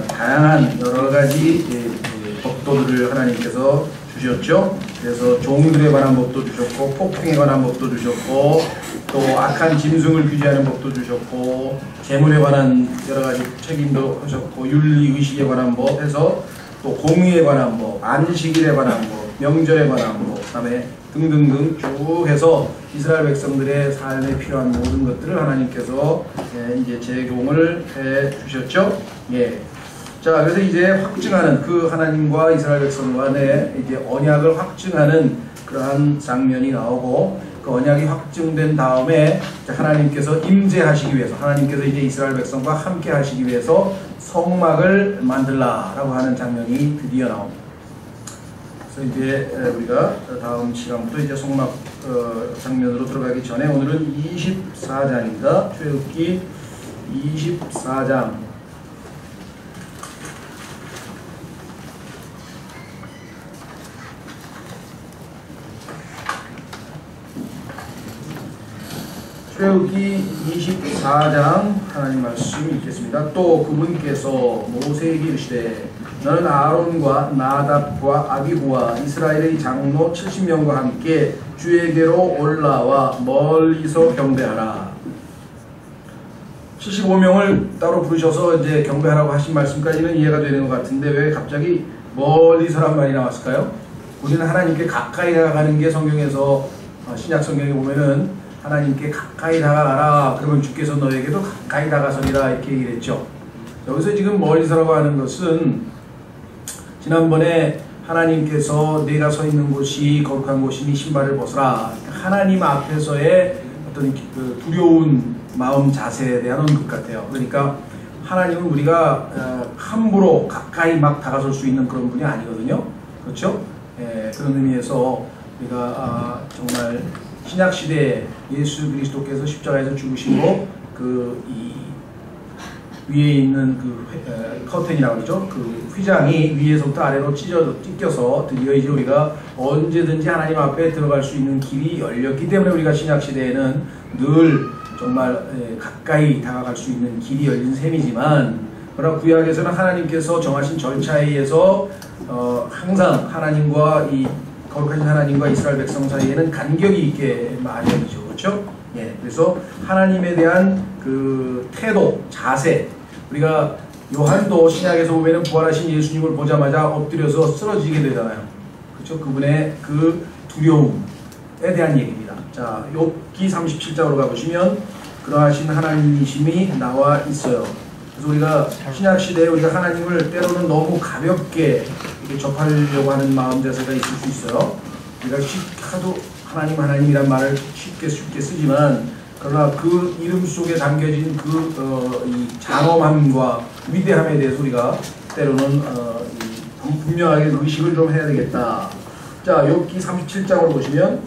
다양한 여러 가지 법도들을 하나님께서 주셨죠. 그래서 종들에 관한 법도 주셨고, 폭행에 관한 법도 주셨고, 또 악한 짐승을 규제하는 법도 주셨고, 재물에 관한 여러 가지 책임도 하셨고, 윤리 의식에 관한 법 해서 또 공의에 관한 법, 안식일에 관한 법, 명절에 관한 법, 그다음에 등등등 쭉 해서 이스라엘 백성들의 삶에 필요한 모든 것들을 하나님께서 이제 제공을 해 주셨죠. 예. 자, 그래서 이제 확증하는 그 하나님과 이스라엘 백성 간의 이제 언약을 확증하는 그러한 장면이 나오고, 그 언약이 확증된 다음에 하나님께서 임재하시기 위해서, 하나님께서 이제 이스라엘 백성과 함께 하시기 위해서 성막을 만들라라고 하는 장면이 드디어 나옵니다. 그래서 이제 우리가 다음 시간부터 이제 성막 장면으로 들어가기 전에 오늘은 24장입니다. 출애굽기 24장. 출애굽기 24장 하나님 말씀 읽겠습니다. 또 그분께서 모세에게 이르시되 너는 아론과 나답과 아비후와 이스라엘의 장로 70명과 함께 주에게로 올라와 멀리서 경배하라. 75명을 따로 부르셔서 이제 경배하라고 하신 말씀까지는 이해가 되는 것 같은데 왜 갑자기 멀리서란 말이 나왔을까요? 우리는 하나님께 가까이 다가가는 게 성경에서 신약 성경에 보면은 하나님께 가까이 다가가라. 그러면 주께서 너에게도 가까이 다가서리라 이렇게 얘기를 했죠. 여기서 지금 멀리서라고 하는 것은 지난번에 하나님께서 내가 서 있는 곳이 거룩한 곳이니 신발을 벗어라. 하나님 앞에서의 어떤 그 두려운 마음 자세에 대한 언급 같아요. 그러니까 하나님은 우리가 함부로 가까이 막 다가설 수 있는 그런 분이 아니거든요. 그렇죠? 예, 그런 의미에서 우리가 정말 신약시대에 예수 그리스도께서 십자가에서 죽으시고 이 위에 있는 그 커튼이라고 그러죠. 그 휘장이 위에서부터 아래로 찢겨서 드디어 이제 우리가 언제든지 하나님 앞에 들어갈 수 있는 길이 열렸기 때문에 우리가 신약시대에는 늘 정말 가까이 다가갈 수 있는 길이 열린 셈이지만, 그러나 구약에서는 하나님께서 정하신 절차에 의해서 항상 하나님과 이 거룩하신 하나님과 이스라엘 백성 사이에는 간격이 있게 마련이죠. 그렇죠? 예. 그래서 하나님에 대한 그 태도, 자세, 우리가 요한도 신약에서 보면은 부활하신 예수님을 보자마자 엎드려서 쓰러지게 되잖아요. 그렇죠? 그분의 그 두려움에 대한 얘기입니다. 자, 욥기 37장으로 가보시면 그러하신 하나님이심이 나와 있어요. 그래서 우리가 신약시대에 우리가 하나님을 때로는 너무 가볍게 이렇게 접하려고 하는 마음 자세가 있을 수 있어요. 우리가 하도 하나님이란 말을 쉽게 쓰지만, 그러나 그 이름 속에 담겨진 이 장엄함과 위대함에 대해서 우리가 때로는 분명하게 의식을 좀 해야 되겠다. 자, 욥기 37장으로 보시면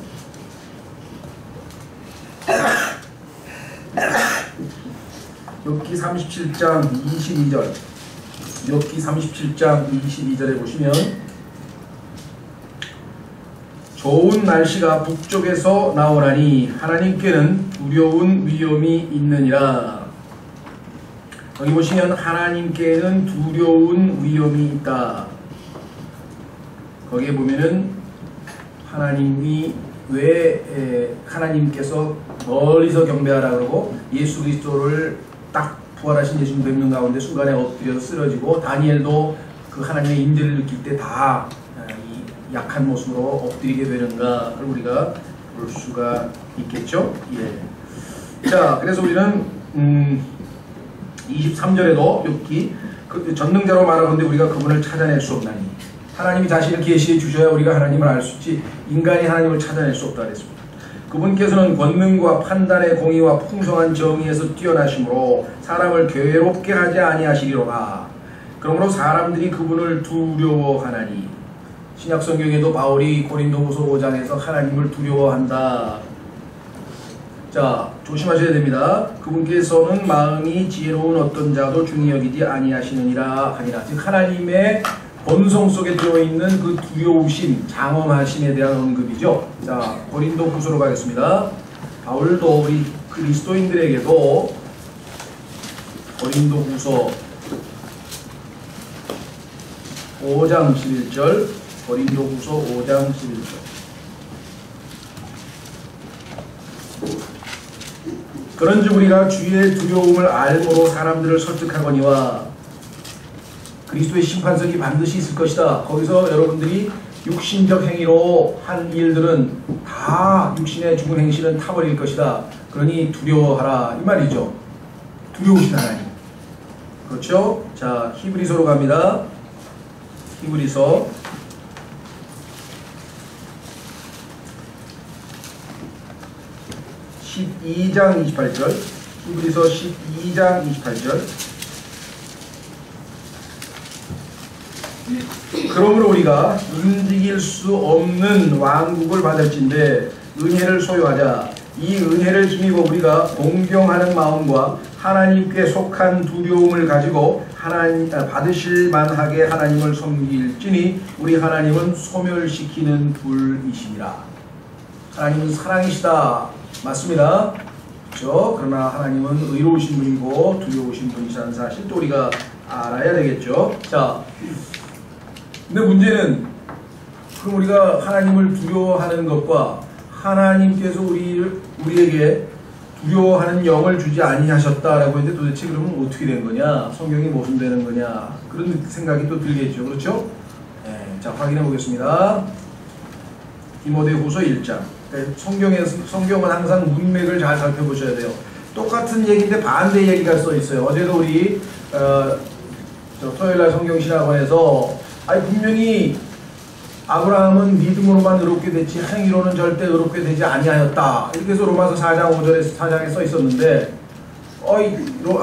욥기 37장 22절, 욥기 37장 22절에 보시면 좋은 날씨가 북쪽에서 나오나니 하나님께는 두려운 위험이 있느니라. 여기 보시면 하나님께는 두려운 위험이 있다. 거기에 보면은 하나님이 왜 하나님께서 멀리서 경배하라 그러고 예수 그리스도를 딱 부활하신 예수님 뵙는 가운데 순간에 엎드려서 쓰러지고, 다니엘도 그 하나님의 임재를 느낄 때 다 약한 모습으로 엎드리게 되는가를 우리가 볼 수가 있겠죠. 예. 자, 그래서 우리는 23절에도 욥기 그 전능자로 말하건대 우리가 그분을 찾아낼 수 없나니, 하나님이 자신을 계시해 주셔야 우리가 하나님을 알 수 있지 인간이 하나님을 찾아낼 수 없다 그랬습니다. 그분께서는 권능과 판단의 공의와 풍성한 정의에서 뛰어나심으로 사람을 괴롭게 하지 아니하시리로라. 그러므로 사람들이 그분을 두려워하나니, 신약 성경에도 바울이 고린도후서 5장에서 하나님을 두려워한다. 자, 조심하셔야 됩니다. 그분께서는 마음이 지혜로운 어떤 자도 중히 여기지 아니하시느니라 하니라. 즉 하나님의 본성 속에 들어있는 그 두려우심, 장엄하심에 대한 언급이죠. 자, 고린도후서로 가겠습니다. 바울도 우리 그리스도인들에게도 고린도후서 5장 11절, 고린도후서 5장 11절. 그런즉 우리가 주의 두려움을 알므로 사람들을 설득하거니와 그리스도의 심판석이 반드시 있을 것이다. 거기서 여러분들이 육신적 행위로 한 일들은 다 육신의 죽은 행실은 타버릴 것이다. 그러니 두려워하라 이 말이죠. 두려우신 하나님. 그렇죠? 자, 히브리서로 갑니다. 히브리서 12장 28절. 히브리서 12장 28절. 그러므로 우리가 움직일 수 없는 왕국을 받을진대 은혜를 소유하자. 이 은혜를 힘입어 우리가 공경하는 마음과 하나님께 속한 두려움을 가지고 하나님 받으실 만하게 하나님을 섬길지니 우리 하나님은 소멸시키는 불이시니라. 하나님은 사랑이시다. 맞습니다. 그렇죠? 그러나 하나님은 의로우신 분이고 두려우신 분이시라는 사실 또 우리가 알아야 되겠죠. 자, 근데 문제는 그럼 우리가 하나님을 두려워하는 것과 하나님께서 우리에게 두려워하는 영을 주지 아니하셨다라고 했는데 도대체 그러면 어떻게 된 거냐? 성경이 무슨 되는 거냐? 그런 생각이 또 들겠죠. 그렇죠? 네, 자, 확인해 보겠습니다. 디모데후서 1장. 성경은 항상 문맥을 잘 살펴보셔야 돼요. 똑같은 얘기인데 반대 얘기가 써 있어요. 어제도 우리 토요일날 성경신학원에서 분명히 아브라함은 믿음으로만 의롭게 됐지 행위로는 절대 의롭게 되지 아니하였다. 이렇게 해서 로마서 4장 5절에 4장에 써 있었는데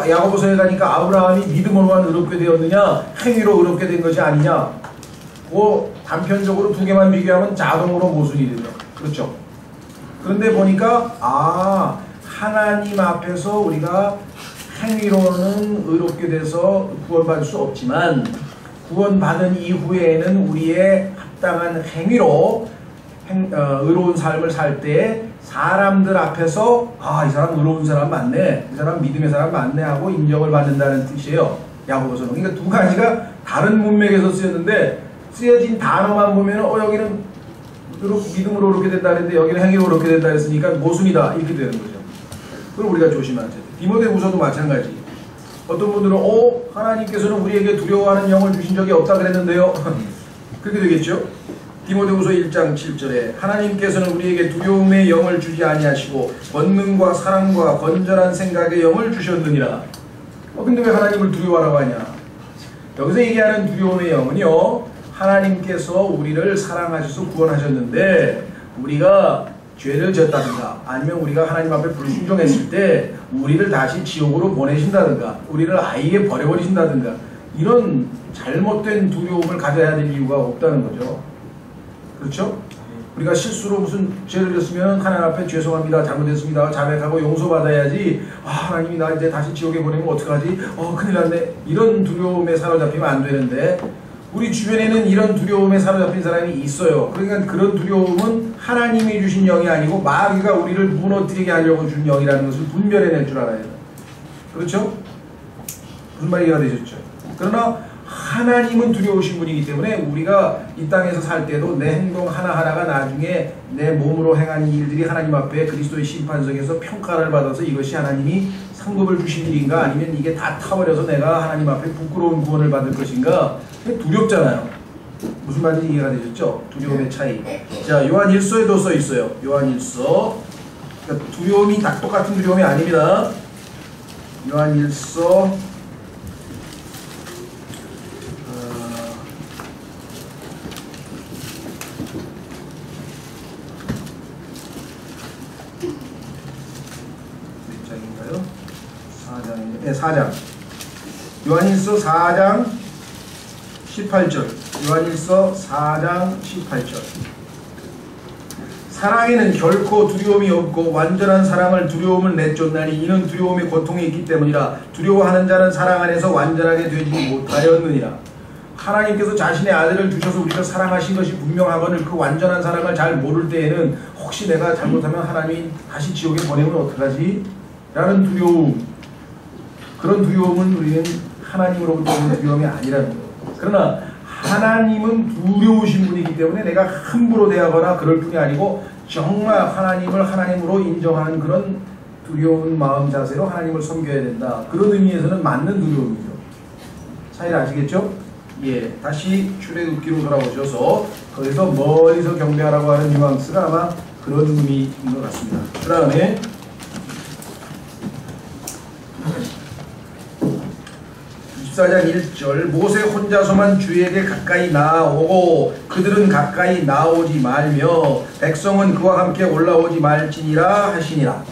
야고보서에 가니까 아브라함이 믿음으로만 의롭게 되었느냐 행위로 의롭게 된 것이 아니냐. 그 단편적으로 두 개만 비교하면 자동으로 모순이 되죠. 그렇죠. 그런데 보니까 하나님 앞에서 우리가 행위로는 의롭게 돼서 구원받을 수 없지만 구원받은 이후에는 우리의 합당한 행위로 의로운 삶을 살 때 사람들 앞에서 이 사람 의로운 사람 맞네, 이 사람 믿음의 사람 맞네 하고 인정을 받는다는 뜻이에요. 야고보서는. 그러니까 두 가지가 다른 문맥에서 쓰였는데 쓰여진 단어만 보면 여기는 믿음으로 그렇게 된다 했는데 여기는 행위로 그렇게 된다 했으니까 모순이다 이렇게 되는 거죠. 그럼 우리가 조심하자. 디모데후서도 마찬가지. 어떤 분들은 하나님께서는 우리에게 두려워하는 영을 주신 적이 없다 그랬는데요. 그렇게 되겠죠. 디모데후서 1장 7절에 하나님께서는 우리에게 두려움의 영을 주지 아니하시고 권능과 사랑과 건전한 생각의 영을 주셨느니라. 근데 왜 하나님을 두려워하라고 하냐. 여기서 얘기하는 두려움의 영은요, 하나님께서 우리를 사랑하셔서 구원하셨는데 우리가 죄를 졌다든가 아니면 우리가 하나님 앞에 불순종했을 때 우리를 다시 지옥으로 보내신다든가 우리를 아예 버려버리신다든가 이런 잘못된 두려움을 가져야 될 이유가 없다는 거죠. 그렇죠? 우리가 실수로 무슨 죄를 졌으면 하나님 앞에 죄송합니다, 잘못했습니다, 자백하고 용서받아야지. 하나님이 나 이제 다시 지옥에 보내면 어떡하지? 큰일 났네. 이런 두려움에 사로잡히면 안 되는데 우리 주변에는 이런 두려움에 사로잡힌 사람이 있어요. 그러니까 그런 두려움은 하나님이 주신 영이 아니고 마귀가 우리를 무너뜨리게 하려고 준 영이라는 것을 분별해낼 줄 알아야 돼요. 그렇죠? 무슨 말이가 되셨죠? 그러나 하나님은 두려우신 분이기 때문에 우리가 이 땅에서 살 때도 내 행동 하나하나가 나중에 내 몸으로 행한 일들이 하나님 앞에 그리스도의 심판석에서 평가를 받아서 이것이 하나님이 상급을 주신 일인가 아니면 이게 다 타버려서 내가 하나님 앞에 부끄러운 구원을 받을 것인가 두렵잖아요. 무슨 말인지 이해가 되셨죠? 두려움의 차이. 자, 요한일서에도 써 있어요. 요한일서. 그러니까 두려움이 다 똑같은 두려움이 아닙니다. 요한일서 몇 장인가요? 4장인데, 네, 4장. 요한일서 4장 18절. 요한일서 4장 18절. 사랑에는 결코 두려움이 없고 완전한 사랑을 두려움을 내쫓나니 이는 두려움의 고통이 있기 때문이라. 두려워하는 자는 사랑 안에서 완전하게 되지 못하였느니라. 하나님께서 자신의 아들을 주셔서 우리를 사랑하신 것이 분명하거늘 그 완전한 사랑을 잘 모를 때에는 혹시 내가 잘못하면 하나님이 다시 지옥에 보내면 어떡하지? 라는 두려움. 그런 두려움은 우리는 하나님으로부터 오는 두려움이 아니라는 거예요. 그러나 하나님은 두려우신 분이기 때문에 내가 함부로 대하거나 그럴 뿐이 아니고 정말 하나님을 하나님으로 인정하는 그런 두려운 마음 자세로 하나님을 섬겨야 된다. 그런 의미에서는 맞는 두려움이죠. 차이를 아시겠죠? 예, 다시 출애굽기로 돌아오셔서 거기서 멀리서 경배하라고 하는 뉘앙스가 아마 그런 의미인 것 같습니다. 그 다음에 24장 1절 모세 혼자서만 주에게 가까이 나아오고 그들은 가까이 나오지 말며 백성은 그와 함께 올라오지 말지니라 하시니라.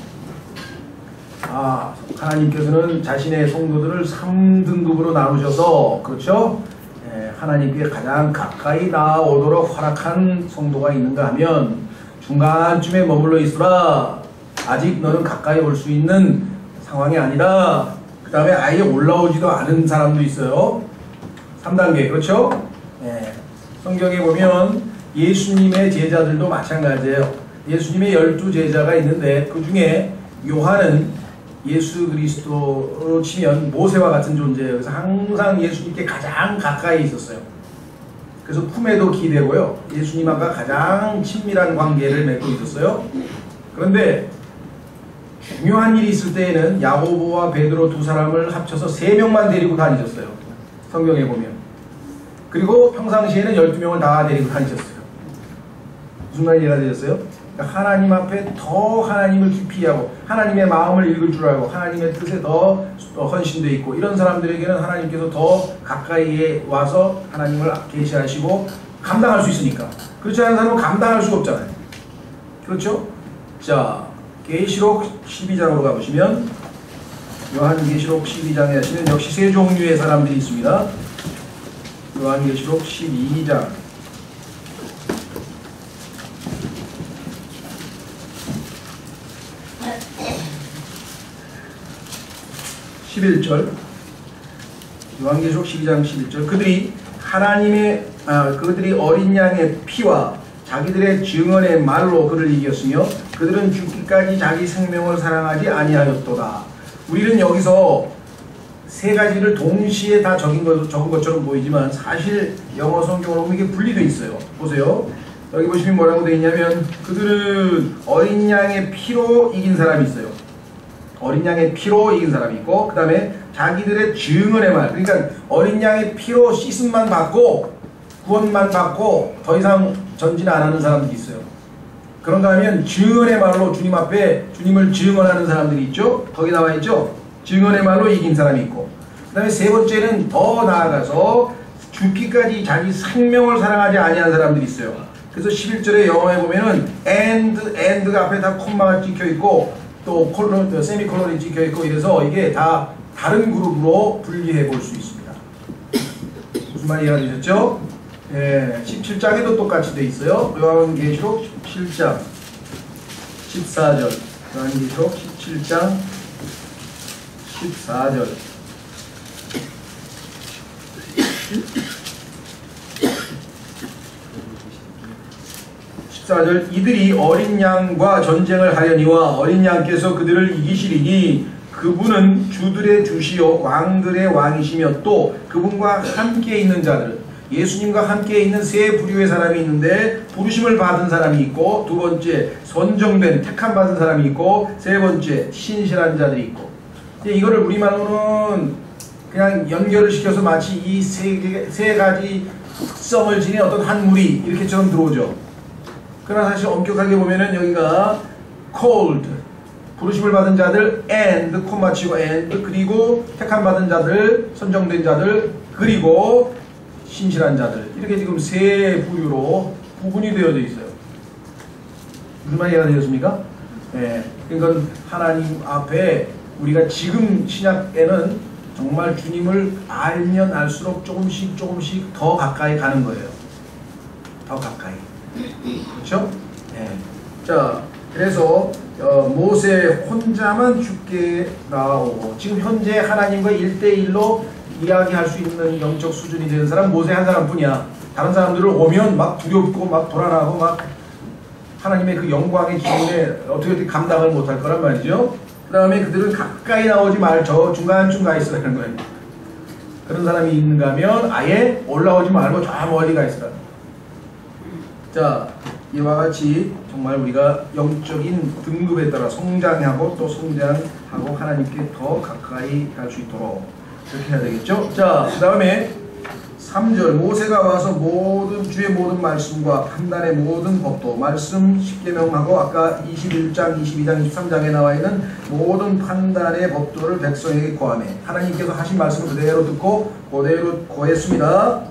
하나님께서는 자신의 성도들을 3등급으로 나누셔서 그렇죠? 하나님께 가장 가까이 나아오도록 허락한 성도가 있는가 하면 중간쯤에 머물러 있으라. 아직 너는 가까이 올 수 있는 상황이 아니라 그 다음에 아예 올라오지도 않은 사람도 있어요. 3단계 그렇죠? 성경에 보면 예수님의 제자들도 마찬가지예요. 예수님의 12제자가 있는데 그 중에 요한은 예수 그리스도로 치면 모세와 같은 존재예요. 그래서 항상 예수님께 가장 가까이 있었어요. 그래서 품에도 기대고요. 예수님과 가장 친밀한 관계를 맺고 있었어요. 그런데 중요한 일이 있을 때에는 야고보와 베드로 두 사람을 합쳐서 3명만 데리고 다니셨어요. 성경에 보면. 그리고 평상시에는 12명을 다 데리고 다니셨어요. 무슨 말이 이해가 되셨어요? 그러니까 하나님 앞에 더 하나님을 깊이 하고 하나님의 마음을 읽을 줄 알고 하나님의 뜻에 더 헌신되어 있고 이런 사람들에게는 하나님께서 더 가까이에 와서 하나님을 계시하시고 감당할 수 있으니까. 그렇지 않은 사람은 감당할 수가 없잖아요. 그렇죠? 자, 계시록 12장으로 가보시면 요한계시록 12장에 하시면 역시 세 종류의 사람들이 있습니다. 요한계시록 12장 11절 요한계시록 12장 11절 그들이 그들이 어린 양의 피와 자기들의 증언의 말로 그를 이겼으며 그들은 죽기까지 자기 생명을 사랑하지 아니하였도다. 우리는 여기서 세 가지를 동시에 다 적은 것처럼 보이지만 사실 영어 성경으로 보면 이게 분리되어 있어요. 보세요. 여기 보시면 뭐라고 되어 있냐면 그들은 어린 양의 피로 이긴 사람이 있어요. 어린 양의 피로 이긴 사람이 있고 그 다음에 자기들의 증언의 말, 그러니까 어린 양의 피로 씻음만 받고 구원만 받고 더 이상 전진 안 하는 사람들이 있어요. 그런가 하면 증언의 말로 주님 앞에 주님을 증언하는 사람들이 있죠. 거기 나와 있죠. 증언의 말로 이긴 사람이 있고 그 다음에 세 번째는 더 나아가서 죽기까지 자기 생명을 사랑하지 아니한 사람들이 있어요. 그래서 11절에 영어에 보면은 and가 앞에 다 콤마가 찍혀있고 또 세미콜론이 찍혀있고 이래서 이게 다 다른 그룹으로 분리해 볼 수 있습니다. 무슨 말이 이해가 되셨죠? 17장에도 똑같이 돼 있어요. 요한계시록 17장 14절 요한계시록 17장 14절 14절 이들이 어린 양과 전쟁을 하려니와 어린 양께서 그들을 이기시리니 그분은 주들의 주시요 왕들의 왕이시며 또 그분과 함께 있는 자들은 예수님과 함께 있는 세 부류의 사람이 있는데 부르심을 받은 사람이 있고 두 번째 선정된 택함 받은 사람이 있고 세 번째 신실한 자들이 있고 이거를 우리말로는 그냥 연결을 시켜서 마치 이 세 가지 특성을 지닌 어떤 한 무리 이렇게처럼 들어오죠. 그러나 사실 엄격하게 보면은 여기가 called 부르심을 받은 자들 and 콤 맞추고 and 그리고 택함 받은 자들 선정된 자들 그리고 신실한 자들 이렇게 지금 세 부류로 구분이 되어져 있어요. 무슨 말이 이해가 되셨습니까? 그러니까 하나님 앞에 우리가 지금 신약에는 정말 주님을 알면 알수록 조금씩 더 가까이 가는 거예요. 더 가까이. 그렇죠? 자, 그래서 모세 혼자만 죽게 나오고 지금 현재 하나님과 1대1로 이야기할 수 있는 영적 수준이 되는 사람 모세 한 사람뿐이야. 다른 사람들을 오면 막 두렵고 막 불안하고 막 하나님의 그 영광의 기운에 어떻게 감당을 못할 거란 말이죠. 그 다음에 그들은 가까이 나오지 말 저 중간쯤 가 있어야 하는 거예요. 그런 사람이 있는가 하면 아예 올라오지 말고 저 멀리 가 있으라. 자, 이와 같이 정말 우리가 영적인 등급에 따라 성장하고 또 성장하고 하나님께 더 가까이 갈 수 있도록 그렇게 해야 되겠죠. 자, 그 다음에 3절 모세가 와서 모든 주의 모든 말씀과 판단의 모든 법도 말씀 10계명하고 아까 21장, 22장, 23장에 나와 있는 모든 판단의 법도를 백성에게 고하매 하나님께서 하신 말씀을 그대로 듣고 그대로 고했습니다.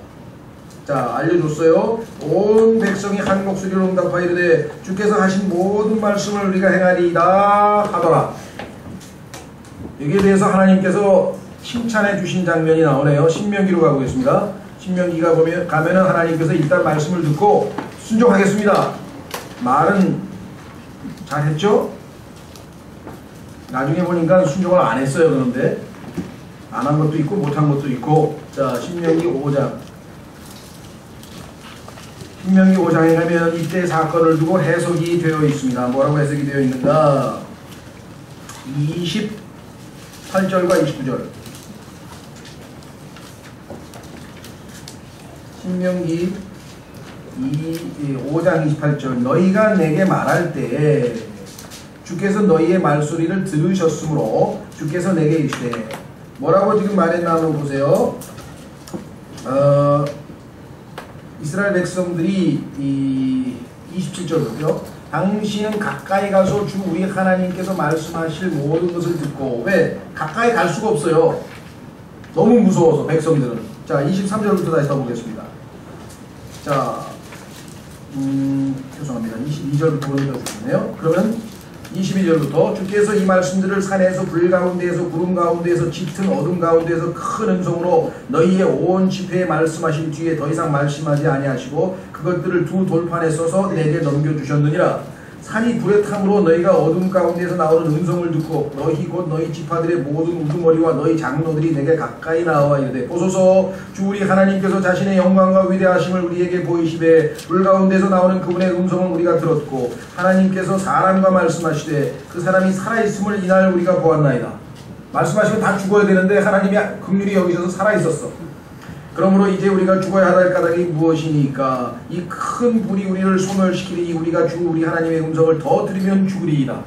자, 알려줬어요. 온 백성이 한 목소리로 응답하여 이르되 주께서 하신 모든 말씀을 우리가 행하리이다 하더라. 여기에 대해서 하나님께서 칭찬해 주신 장면이 나오네요. 신명기로 가보겠습니다. 신명기가 가면은 하나님께서 일단 말씀을 듣고 순종하겠습니다. 말은 잘했죠? 나중에 보니까 순종을 안 했어요. 그런데 안 한 것도 있고 못 한 것도 있고. 자, 신명기 5장. 신명기 5장에 가면 이때 사건을 두고 해석이 되어 있습니다. 뭐라고 해석이 되어 있는가? 28절과 29절. 신명기 5장 28절. 너희가 내게 말할 때 주께서 너희의 말소리를 들으셨으므로 주께서 내게 이르시되 뭐라고 지금 말했나 한번 보세요. 이스라엘 백성들이 27절로요. 당신은 가까이 가서 주 우리 하나님께서 말씀하실 모든 것을 듣고 왜? 가까이 갈 수가 없어요. 너무 무서워서 백성들은. 자, 23절부터 다시 가보겠습니다. 자, 죄송합니다. 22절부터 보내주셨네요. 그러면 22절부터 주께서 이 말씀들을 산에서 불 가운데에서 구름 가운데에서 짙은 어둠 가운데에서 큰 음성으로 너희의 온 집회에 말씀하신 뒤에 더 이상 말씀하지 아니하시고 그것들을 두 돌판에 써서 내게 넘겨주셨느니라. 산이 불에 탐으로 너희가 어둠 가운데에서 나오는 음성을 듣고 너희 곧 너희 지파들의 모든 우두머리와 너희 장로들이 내게 가까이 나와 이르되 보소서 주 우리 하나님께서 자신의 영광과 위대하심을 우리에게 보이시되 불 가운데서 나오는 그분의 음성을 우리가 들었고 하나님께서 사람과 말씀하시되 그 사람이 살아있음을 이날 우리가 보았나이다. 말씀하시면 다 죽어야 되는데 하나님이 긍휼히 여기셔서 살아있었어. 그러므로 이제 우리가 죽어야 할 까닭이 무엇이니까 이 큰 불이 우리를 소멸시키니 우리가 주 우리 하나님의 음성을 더 들으면 죽으리이다.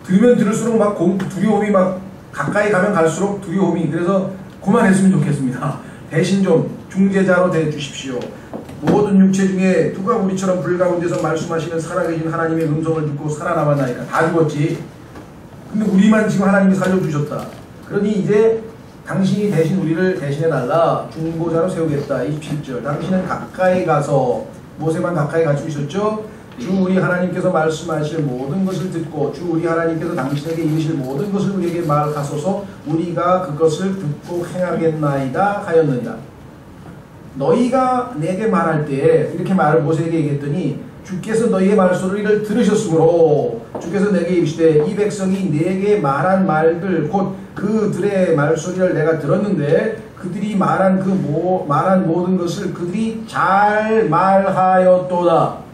들으면 들을수록 막 두려움이 막 가까이 가면 갈수록 두려움이. 그래서 그만했으면 좋겠습니다. 대신 좀 중재자로 대주십시오. 모든 육체 중에 누가 우리처럼 불 가운데서 말씀하시는 살아계신 하나님의 음성을 듣고 살아남았나이까. 다 죽었지. 근데 우리만 지금 하나님이 살려주셨다. 그러니 이제 당신이 대신 우리를 대신해달라. 중보자로 세우겠다. 27절. 당신은 가까이 가서 모세만 가까이 가지고 있었죠. 주 우리 하나님께서 말씀하실 모든 것을 듣고 주 우리 하나님께서 당신에게 이르실 모든 것을 우리에게 말하소서 우리가 그것을 듣고 행하겠나이다 하였느니라. 너희가 내게 말할 때 이렇게 말을 모세에게 얘기했더니 주께서 너희의 말소리를 들으셨으므로 주께서 내게 이르시되 이 백성이 내게 말한 말들 곧 그들의 말소리를 내가 들었는데 그들이 말한 말한 모든 것을 그들이 잘 말하였도다.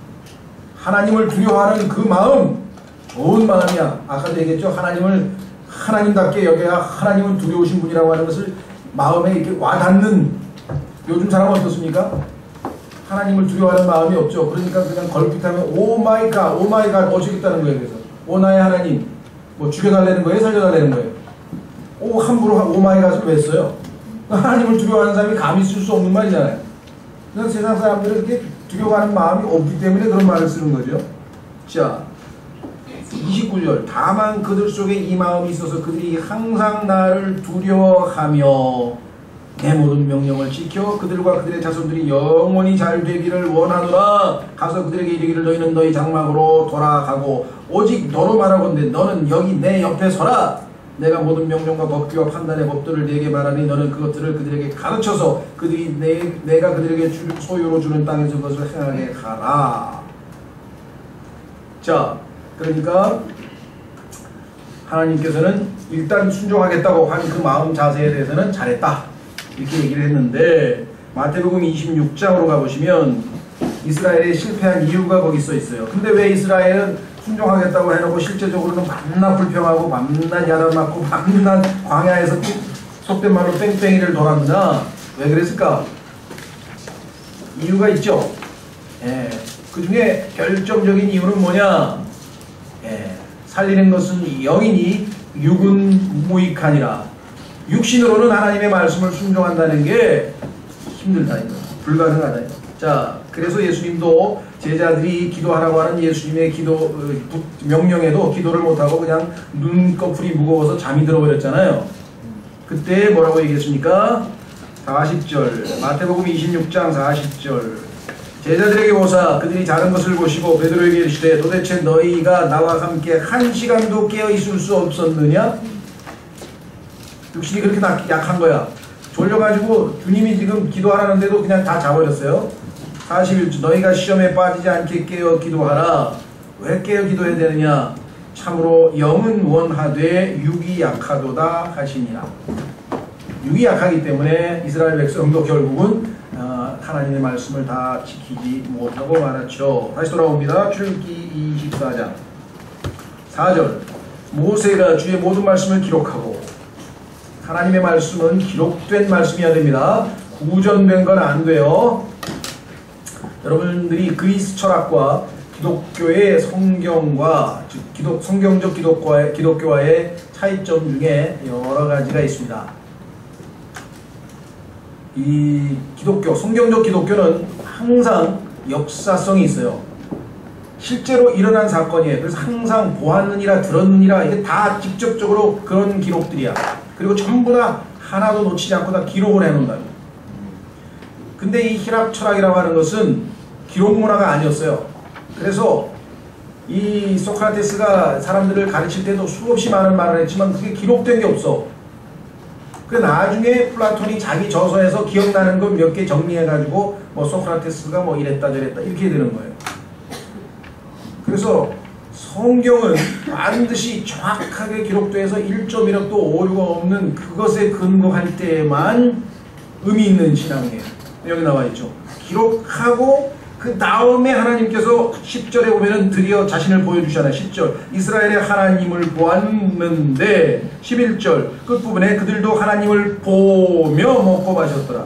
하나님을 두려워하는 그 마음 좋은 마음이야. 아까도 얘기했죠. 하나님을 하나님답게 여겨야 하나님은 두려우신 분이라고 하는 것을 마음에 이렇게 와닿는. 요즘 사람은 어떻습니까? 하나님을 두려워하는 마음이 없죠. 그러니까 그냥 걸핏하면 오 마이 갓 어쩌겠다는 거예요. 그래서 오 나의 하나님 뭐 죽여달라는 거예요? 살려달라는 거예요? 오 함부로 오 마이 갓을 왜 써요? 하나님을 두려워하는 사람이 감히 쓸 수 없는 말이잖아요. 그래서 세상 사람들은 이렇게 두려워하는 마음이 없기 때문에 그런 말을 쓰는 거죠. 자, 29절 다만 그들 속에 이 마음이 있어서 그들이 항상 나를 두려워하며 내 모든 명령을 지켜 그들과 그들의 자손들이 영원히 잘 되기를 원하노라. 가서 그들에게 이르기를 너희는 너희 장막으로 돌아가고 오직 너로 말하건대 너는 여기 내 옆에 서라. 내가 모든 명령과 법규와 판단의 법들을 네게 말하니 너는 그것들을 그들에게 가르쳐서 그들이 내가 그들에게 소유로 주는 땅에서 그것을 행하게 하라. 자, 그러니까 하나님께서는 일단 순종하겠다고 한 그 마음 자세에 대해서는 잘했다 이렇게 얘기를 했는데 마태복음 26장으로 가보시면 이스라엘의 실패한 이유가 거기 써 있어요. 근데 왜 이스라엘은 순종하겠다고 해놓고 실제적으로는 밤낮 불평하고 밤낮 야단 맞고 밤낮 광야에서 속된 말로 뺑뺑이를 돌았느냐? 왜 그랬을까? 이유가 있죠. 예, 그 중에 결정적인 이유는 뭐냐? 예, 살리는 것은 영이니 육은 무익하니라. 육신으로는 하나님의 말씀을 순종한다는 게 힘들다, 불가능하다. 자, 그래서 예수님도 제자들이 기도하라고 하는 예수님의 기도 명령에도 기도를 못하고 그냥 눈꺼풀이 무거워서 잠이 들어버렸잖아요. 그때 뭐라고 얘기했습니까? 40절, 마태복음 26장 40절. 제자들에게 오사 그들이 자는 것을 보시고 베드로에게 이르시되 도대체 너희가 나와 함께 한 시간도 깨어 있을 수 없었느냐? 육신이 그렇게 약한 거야. 졸려가지고 주님이 지금 기도하라는데도 그냥 다 자버렸어요. 41절, 너희가 시험에 빠지지 않게 깨어 기도하라. 왜 깨어 기도해야 되느냐? 참으로 영은 원하되 육이 약하도다 하시니라. 육이 약하기 때문에 이스라엘 백성도 결국은 하나님의 말씀을 다 지키지 못하고 말았죠. 다시 돌아옵니다. 출애굽기 24장 4절, 모세가 주의 모든 말씀을 기록하고. 하나님의 말씀은 기록된 말씀이어야 됩니다. 구전된 건 안 돼요. 여러분들이 그리스 철학과 기독교의 성경과 즉 성경적 기독교와의 차이점 중에 여러 가지가 있습니다. 이 기독교, 성경적 기독교는 항상 역사성이 있어요. 실제로 일어난 사건이에요. 그래서 항상 보았느니라 들었느니라 이게 다 직접적으로 그런 기록들이야. 그리고 전부 다 하나도 놓치지 않고 다 기록을 해놓는다. 근데 이 히랍 철학이라고 하는 것은 기록 문화가 아니었어요. 그래서 이 소크라테스가 사람들을 가르칠 때도 수없이 많은 말을 했지만 그게 기록된 게 없어. 그 나중에 플라톤이 자기 저서에서 기억나는 것 몇 개 정리해가지고 뭐 소크라테스가 뭐 이랬다 저랬다 이렇게 되는 거예요. 그래서 성경은 반드시 정확하게 기록돼서 1.1억도 오류가 없는 그것에 근거할 때만 의미 있는 신앙이에요. 여기 나와 있죠. 기록하고 그 다음에 하나님께서 10절에 보면은 드디어 자신을 보여주잖아요. 10절 이스라엘의 하나님을 보았는데 11절 끝부분에 그들도 하나님을 보며 먹고 마셨더라.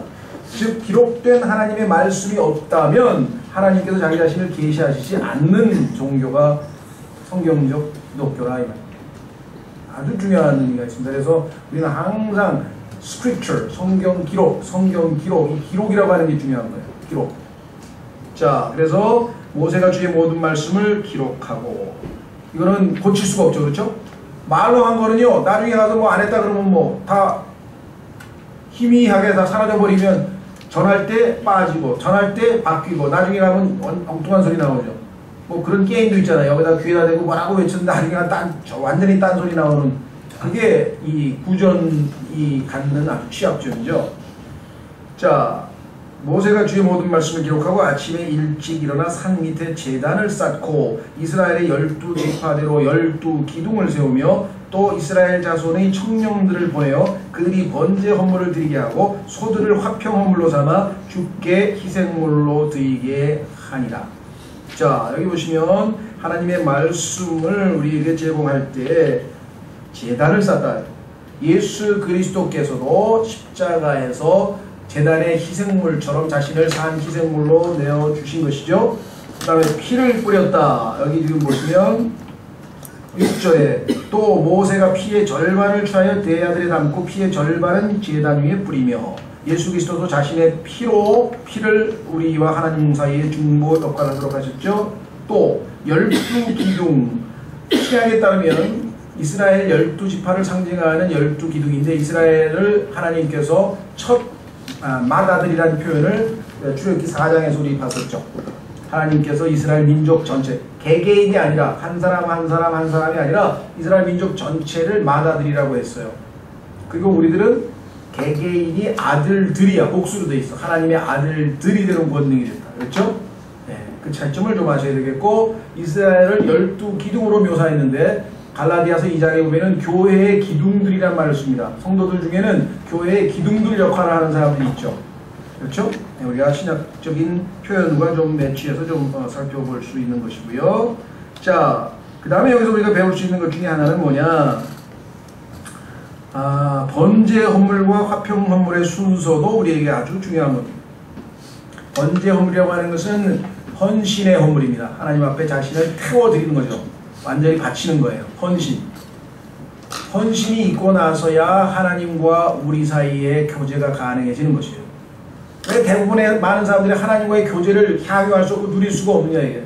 즉 기록된 하나님의 말씀이 없다면 하나님께서 자기 자신을 계시하시지 않는 종교가 성경적 기독교라 이 말. 아주 중요한 의미가 있습니다. 그래서 우리는 항상 scripture, 성경 기록, 이 기록이라고 하는 게 중요한 거예요. 기록. 자, 그래서 모세가 주의 모든 말씀을 기록하고 이거는 고칠 수가 없죠, 그렇죠? 말로 한 거는요, 나중에 가서 뭐 안 했다 그러면 뭐 다 희미하게 다 사라져 버리면 전할 때 빠지고 전할 때 바뀌고 나중에 가면 엉뚱한 소리 나오죠. 뭐 그런 게임도 있잖아요. 여기다 귀에다 대고 뭐라고 외쳤는데 나중에 완전히 딴 소리 나오는 그게 이 구전이 갖는 아주 취약점이죠. 자, 모세가 주의 모든 말씀을 기록하고 아침에 일찍 일어나 산 밑에 제단을 쌓고 이스라엘의 12지파대로 12기둥을 세우며 또 이스라엘 자손의 청년들을 보내어 그들이 번제 헌물을 드리게 하고 소들을 화평 헌물로 삼아 주께 희생물로 드리게 하니라. 자, 여기 보시면 하나님의 말씀을 우리에게 제공할 때 제단을 쌓다. 예수 그리스도께서도 십자가에서 제단의 희생물처럼 자신을 산 희생물로 내어주신 것이죠. 그 다음에 피를 뿌렸다. 여기 지금 보시면 6절에 또 모세가 피의 절반을 취하여 대야들에 담고 피의 절반은 제단 위에 뿌리며 예수 그리스도도 자신의 피를 우리와 하나님 사이에 중보 역할을 하도록 하셨죠. 또 12기둥 신약에 따르면 이스라엘 12지파를 상징하는 12기둥인데 이스라엘을 하나님께서 첫 맏아들이라는 표현을 출애굽기 4장에서 우리 봤었죠. 하나님께서 이스라엘 민족 전체 개개인이 아니라 한 사람 한 사람이 아니라 이스라엘 민족 전체를 맏아들이라고 했어요. 그리고 우리들은 개개인이 아들들이야. 복수로 돼 있어. 하나님의 아들들이 되는 권능이 됐다. 그렇죠? 네, 그 차이점을 좀 아셔야 되겠고 이스라엘을 12기둥으로 묘사했는데 갈라디아서 2장에 보면은 교회의 기둥들이란 말을 씁니다. 성도들 중에는 교회의 기둥들 역할을 하는 사람들이 있죠. 그렇죠? 네, 우리가 신학적인 표현과 좀 매치해서 좀 살펴볼 수 있는 것이고요. 자, 그 다음에 여기서 우리가 배울 수 있는 것 중에 하나는 뭐냐? 번제 헌물과 화평 헌물의 순서도 우리에게 아주 중요한 겁니다. 번제 헌물이라고 하는 것은 헌신의 헌물입니다. 하나님 앞에 자신을 태워드리는 거죠. 완전히 바치는 거예요. 헌신. 헌신이 있고 나서야 하나님과 우리 사이의 교제가 가능해지는 것이에요. 왜 대부분의 많은 사람들이 하나님과의 교제를 향유할 수 없고 누릴 수가 없느냐 이게.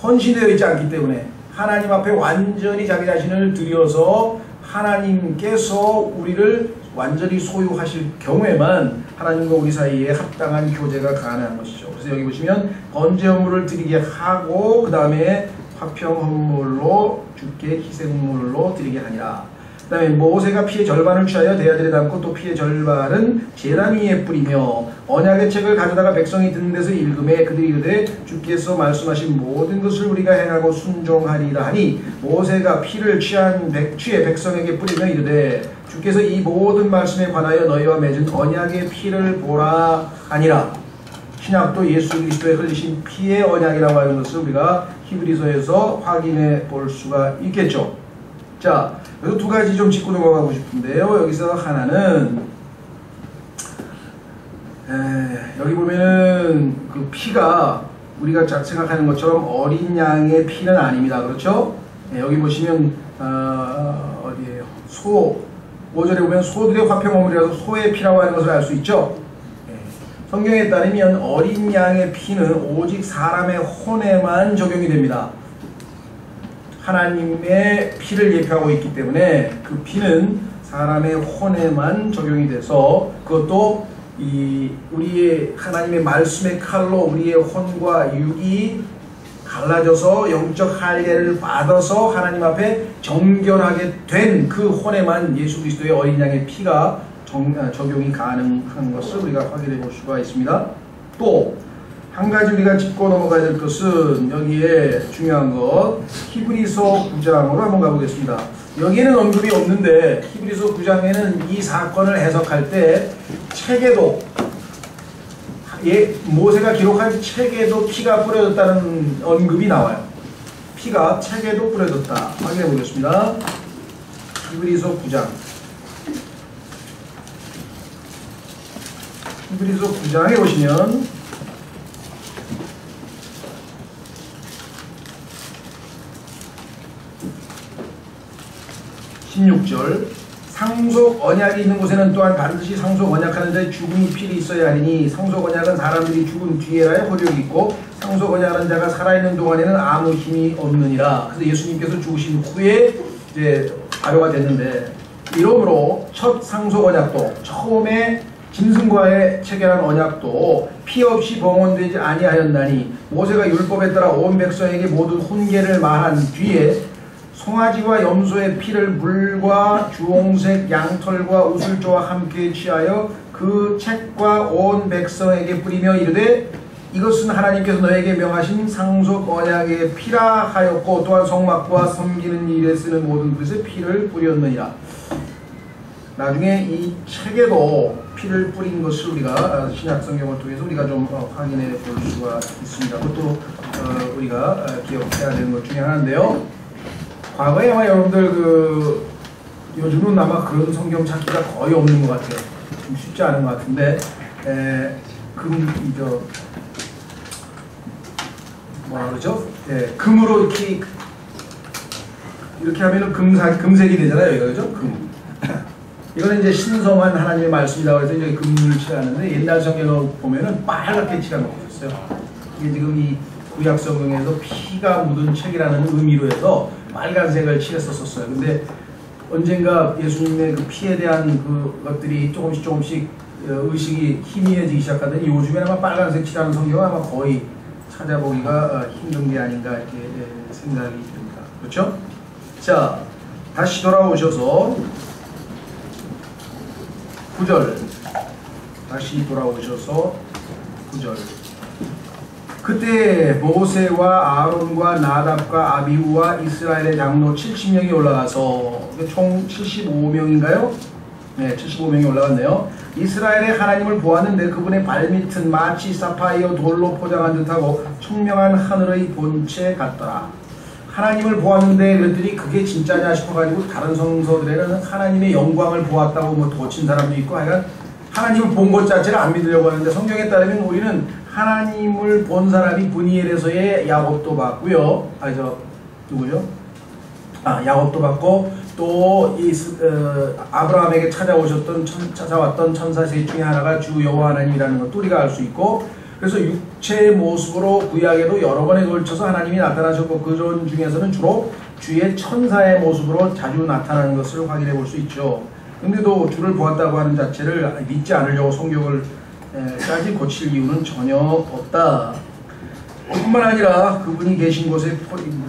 헌신되어 있지 않기 때문에 하나님 앞에 완전히 자기 자신을 드려서 하나님께서 우리를 완전히 소유하실 경우에만 하나님과 우리 사이에 합당한 교제가 가능한 것이죠. 그래서 여기 보시면 번제 헌물을 드리게 하고 그 다음에 화평 헌물로 주께 희생물로 드리게 하니라. 그 다음에 모세가 피의 절반을 취하여 대야들에 담고 또 피의 절반은 제단 위에 뿌리며 언약의 책을 가져다가 백성이 듣는 데서 읽음에 그들이 이르되 주께서 말씀하신 모든 것을 우리가 행하고 순종하리라 하니 모세가 피를 취해 백성에게 뿌리며 이르되 주께서 이 모든 말씀에 관하여 너희와 맺은 언약의 피를 보라 하니라. 신약도 예수 그리스도의 흘리신 피의 언약이라고 하는 것을 우리가 히브리서에서 확인해 볼 수가 있겠죠. 자, 그래서 두 가지 좀 짚고 넘어가고 싶은데요. 여기서 하나는 여기 보면은 그 피가 우리가 생각하는 것처럼 어린 양의 피는 아닙니다. 그렇죠? 여기 보시면 어디에요? 5절에 보면 소들의 화평헌물이라서 소의 피라고 하는 것을 알 수 있죠. 성경에 따르면 어린 양의 피는 오직 사람의 혼에만 적용이 됩니다. 하나님의 피를 예표하고 있기 때문에 그 피는 사람의 혼에만 적용이 돼서 그것도 우리의 하나님의 말씀의 칼로 우리의 혼과 육이 갈라져서 영적 할례를 받아서 하나님 앞에 정결하게 된 그 혼에만 예수 그리스도의 어린 양의 피가 적용이 가능한 것을 우리가 확인해 볼 수가 있습니다. 또 한 가지 우리가 짚고 넘어가야 될 것은 여기에 중요한 것 히브리서 9장으로 한번 가보겠습니다. 여기에는 언급이 없는데 히브리서 9장에는 이 사건을 해석할 때 책에도 모세가 기록한 책에도 피가 뿌려졌다는 언급이 나와요. 피가 책에도 뿌려졌다. 확인해 보겠습니다. 히브리서 9장 히브리서 9장에 보시면 16절 상속 언약이 있는 곳에는 또한 반드시 상속 언약하는 자의 죽음이 필히 있어야 하리니 상속 언약은 사람들이 죽은 뒤에라야 효력이 있고 상속 언약하는 자가 살아있는 동안에는 아무 힘이 없느니라. 그래서 예수님께서 죽으신 후에 이제 발효가 됐는데 이러므로 첫 상속 언약도 처음에 짐승과의 체결한 언약도 피 없이 봉헌되지 아니하였나니 모세가 율법에 따라 온 백성에게 모든 훈계를 말한 뒤에 송아지와 염소의 피를 물과 주홍색 양털과 우슬조와 함께 취하여 그 책과 온 백성에게 뿌리며 이르되 이것은 하나님께서 너에게 명하신 상속 언약의 피라 하였고 또한 성막과 섬기는 일에 쓰는 모든 것에 피를 뿌렸느니라. 나중에 이 책에도 피를 뿌린 것을 우리가 신약 성경을 통해서 우리가 좀 확인해 볼 수가 있습니다. 그것도 우리가 기억해야 되는 것 중에 하나인데요. 과거에 아마 여러분들 요즘은 아마 그런 성경 찾기가 거의 없는 것 같아요. 좀 쉽지 않은 것 같은데 뭐라 그러죠? 금으로 이렇게 하면은 금색이 되잖아요. 여기가 그죠? 금. 이거는 이제 신성한 하나님의 말씀이라고 해서 이제 금을 칠하는데 옛날 성경을 보면은 빨갛게 칠한 거였어요. 이게 지금 이 구약 성경에서 피가 묻은 책이라는 의미로 해서 빨간색을 칠했었어요. 근데 언젠가 예수님의 그 피에 대한 그것들이 조금씩 의식이 희미해지기 시작하더니 요즘에는 아마 빨간색 칠하는 성경은 아마 거의 찾아보기가 힘든 게 아닌가 이렇게 생각이 듭니다. 그렇죠? 자, 다시 돌아오셔서 9절 다시 돌아오셔서 9절 그때 모세와 아론과 나답과 아비후와 이스라엘의 장로 70명이 올라가서 총 75명인가요? 네, 75명이 올라갔네요. 이스라엘의 하나님을 보았는데 그분의 발밑은 마치 사파이어 돌로 포장한 듯하고 청명한 하늘의 본체 같더라. 하나님을 보았는데 그랬더니 그게 진짜냐 싶어가지고 다른 성서들에는 하나님의 영광을 보았다고 뭐 고친 사람도 있고 하여간 하나님을 본 것 자체를 안 믿으려고 하는데 성경에 따르면 우리는 하나님을 본 사람이 브니엘에서의 야곱도 봤고요. 누구죠? 야곱도 봤고 또 아브라함에게 찾아왔던 천사 셋 중에 하나가 주 여호와 하나님이라는 것도 우리가 알 수 있고 그래서 육체의 모습으로 구약에도 여러 번에 걸쳐서 하나님이 나타나셨고 그런 중에서는 주로 주의 천사의 모습으로 자주 나타나는 것을 확인해 볼 수 있죠. 근데도 주를 보았다고 하는 자체를 믿지 않으려고 성경을까지 고칠 이유는 전혀 없다. 뿐만 아니라 그분이 계신 곳의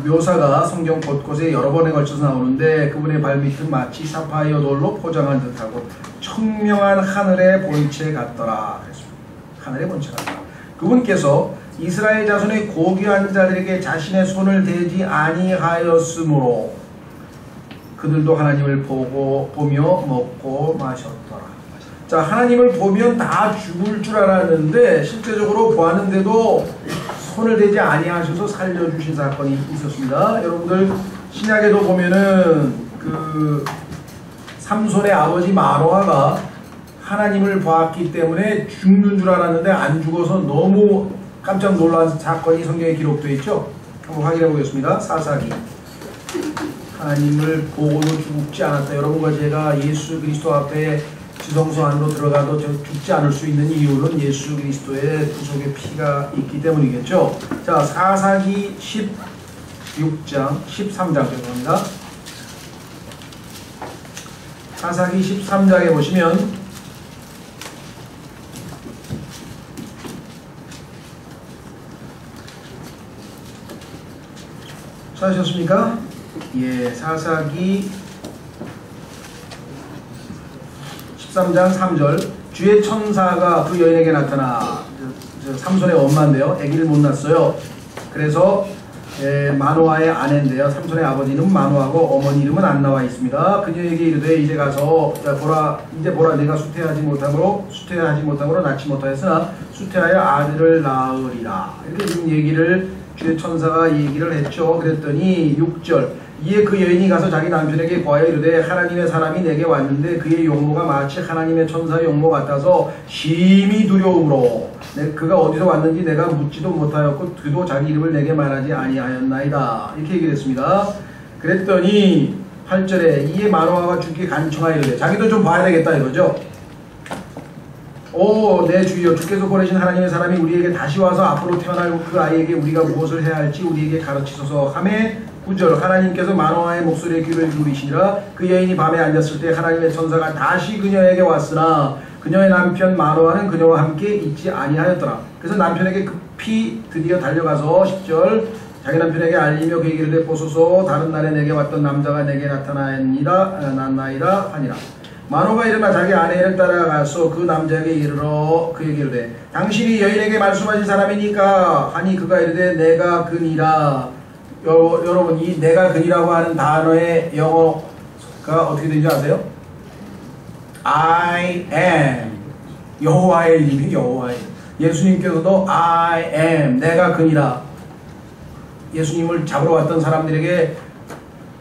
묘사가 성경 곳곳에 여러 번에 걸쳐서 나오는데 그분의 발밑은 마치 사파이어 돌로 포장한 듯하고 청명한 하늘의 본체 같더라. 하늘의 본체 같더라. 그분께서 이스라엘 자손의 고귀한 자들에게 자신의 손을 대지 아니하였으므로 그들도 하나님을 보며 먹고 마셨더라. 자, 하나님을 보면 다 죽을 줄 알았는데 실제적으로 보았는데도 손을 대지 아니하셔서 살려주신 사건이 있었습니다. 여러분들 신약에도 보면은 그 삼손의 아버지 마노아가 하나님을 보았기 때문에 죽는 줄 알았는데 안 죽어서 너무 깜짝 놀란 사건이 성경에 기록되어 있죠. 한번 확인해 보겠습니다. 사사기. 하나님을 보고도 죽지 않았다. 여러분과 제가 예수 그리스도 앞에 지성소 안으로 들어가도 죽지 않을 수 있는 이유는 예수 그리스도의 구속의 피가 있기 때문이겠죠. 자, 사사기 16장 13장 죄송합니다. 사사기 13장에 보시면 찾으셨습니까? 예, 사사기 13장 3절 주의 천사가 그 여인에게 나타나 삼손의 엄마인데요. 아기를 못 낳았어요. 그래서 마노아의 아내인데요. 삼손의 아버지는 마노아고 어머니 이름은 안 나와 있습니다. 그녀에게 이르되 이제 가서 보라 내가 수태하지 못함으로 낳지 못하였으나 수태하여 아들을 낳으리라. 이렇게 지금 얘기를 주의 천사가 얘기를 했죠. 그랬더니 6절 이에 그 여인이 가서 자기 남편에게 고하여 이르되 하나님의 사람이 내게 왔는데 그의 용모가 마치 하나님의 천사의 용모 같아서 심히 두려움으로 그가 어디서 왔는지 내가 묻지도 못하였고 그도 자기 이름을 내게 말하지 아니하였나이다. 이렇게 얘기를 했습니다. 그랬더니 8절에 이에 마노아가 주께 간청하여 이르되 자기도 좀 봐야 되겠다 이거죠. 오, 내 주여, 주께서 보내신 하나님의 사람이 우리에게 다시 와서 앞으로 태어날 그 아이에게 우리가 무엇을 해야 할지 우리에게 가르치소서 하매 9절 하나님께서 마노아의 목소리에 귀를 기울이시니라. 그 여인이 밤에 앉았을 때 하나님의 천사가 다시 그녀에게 왔으나 그녀의 남편 마노아는 그녀와 함께 있지 아니하였더라. 그래서 남편에게 급히 드디어 달려가서 10절 자기 남편에게 알리며 그에게 이르되 보소서 다른 날에 내게 왔던 남자가 내게 나타나이다 하니라. 마노가 일어나 자기 아내를 따라가서 그 남자에게 이르러 그에게 이르되 당신이 여인에게 말씀하신 사람이니까 하니 그가 이르되 내가 그니라. 여러분 이 내가 그니라고 하는 단어의 영어가 어떻게 되는지 아세요? I am. 여호와의 이름이 여호와의. 예수님께서도 I am. 내가 그니라. 예수님을 잡으러 왔던 사람들에게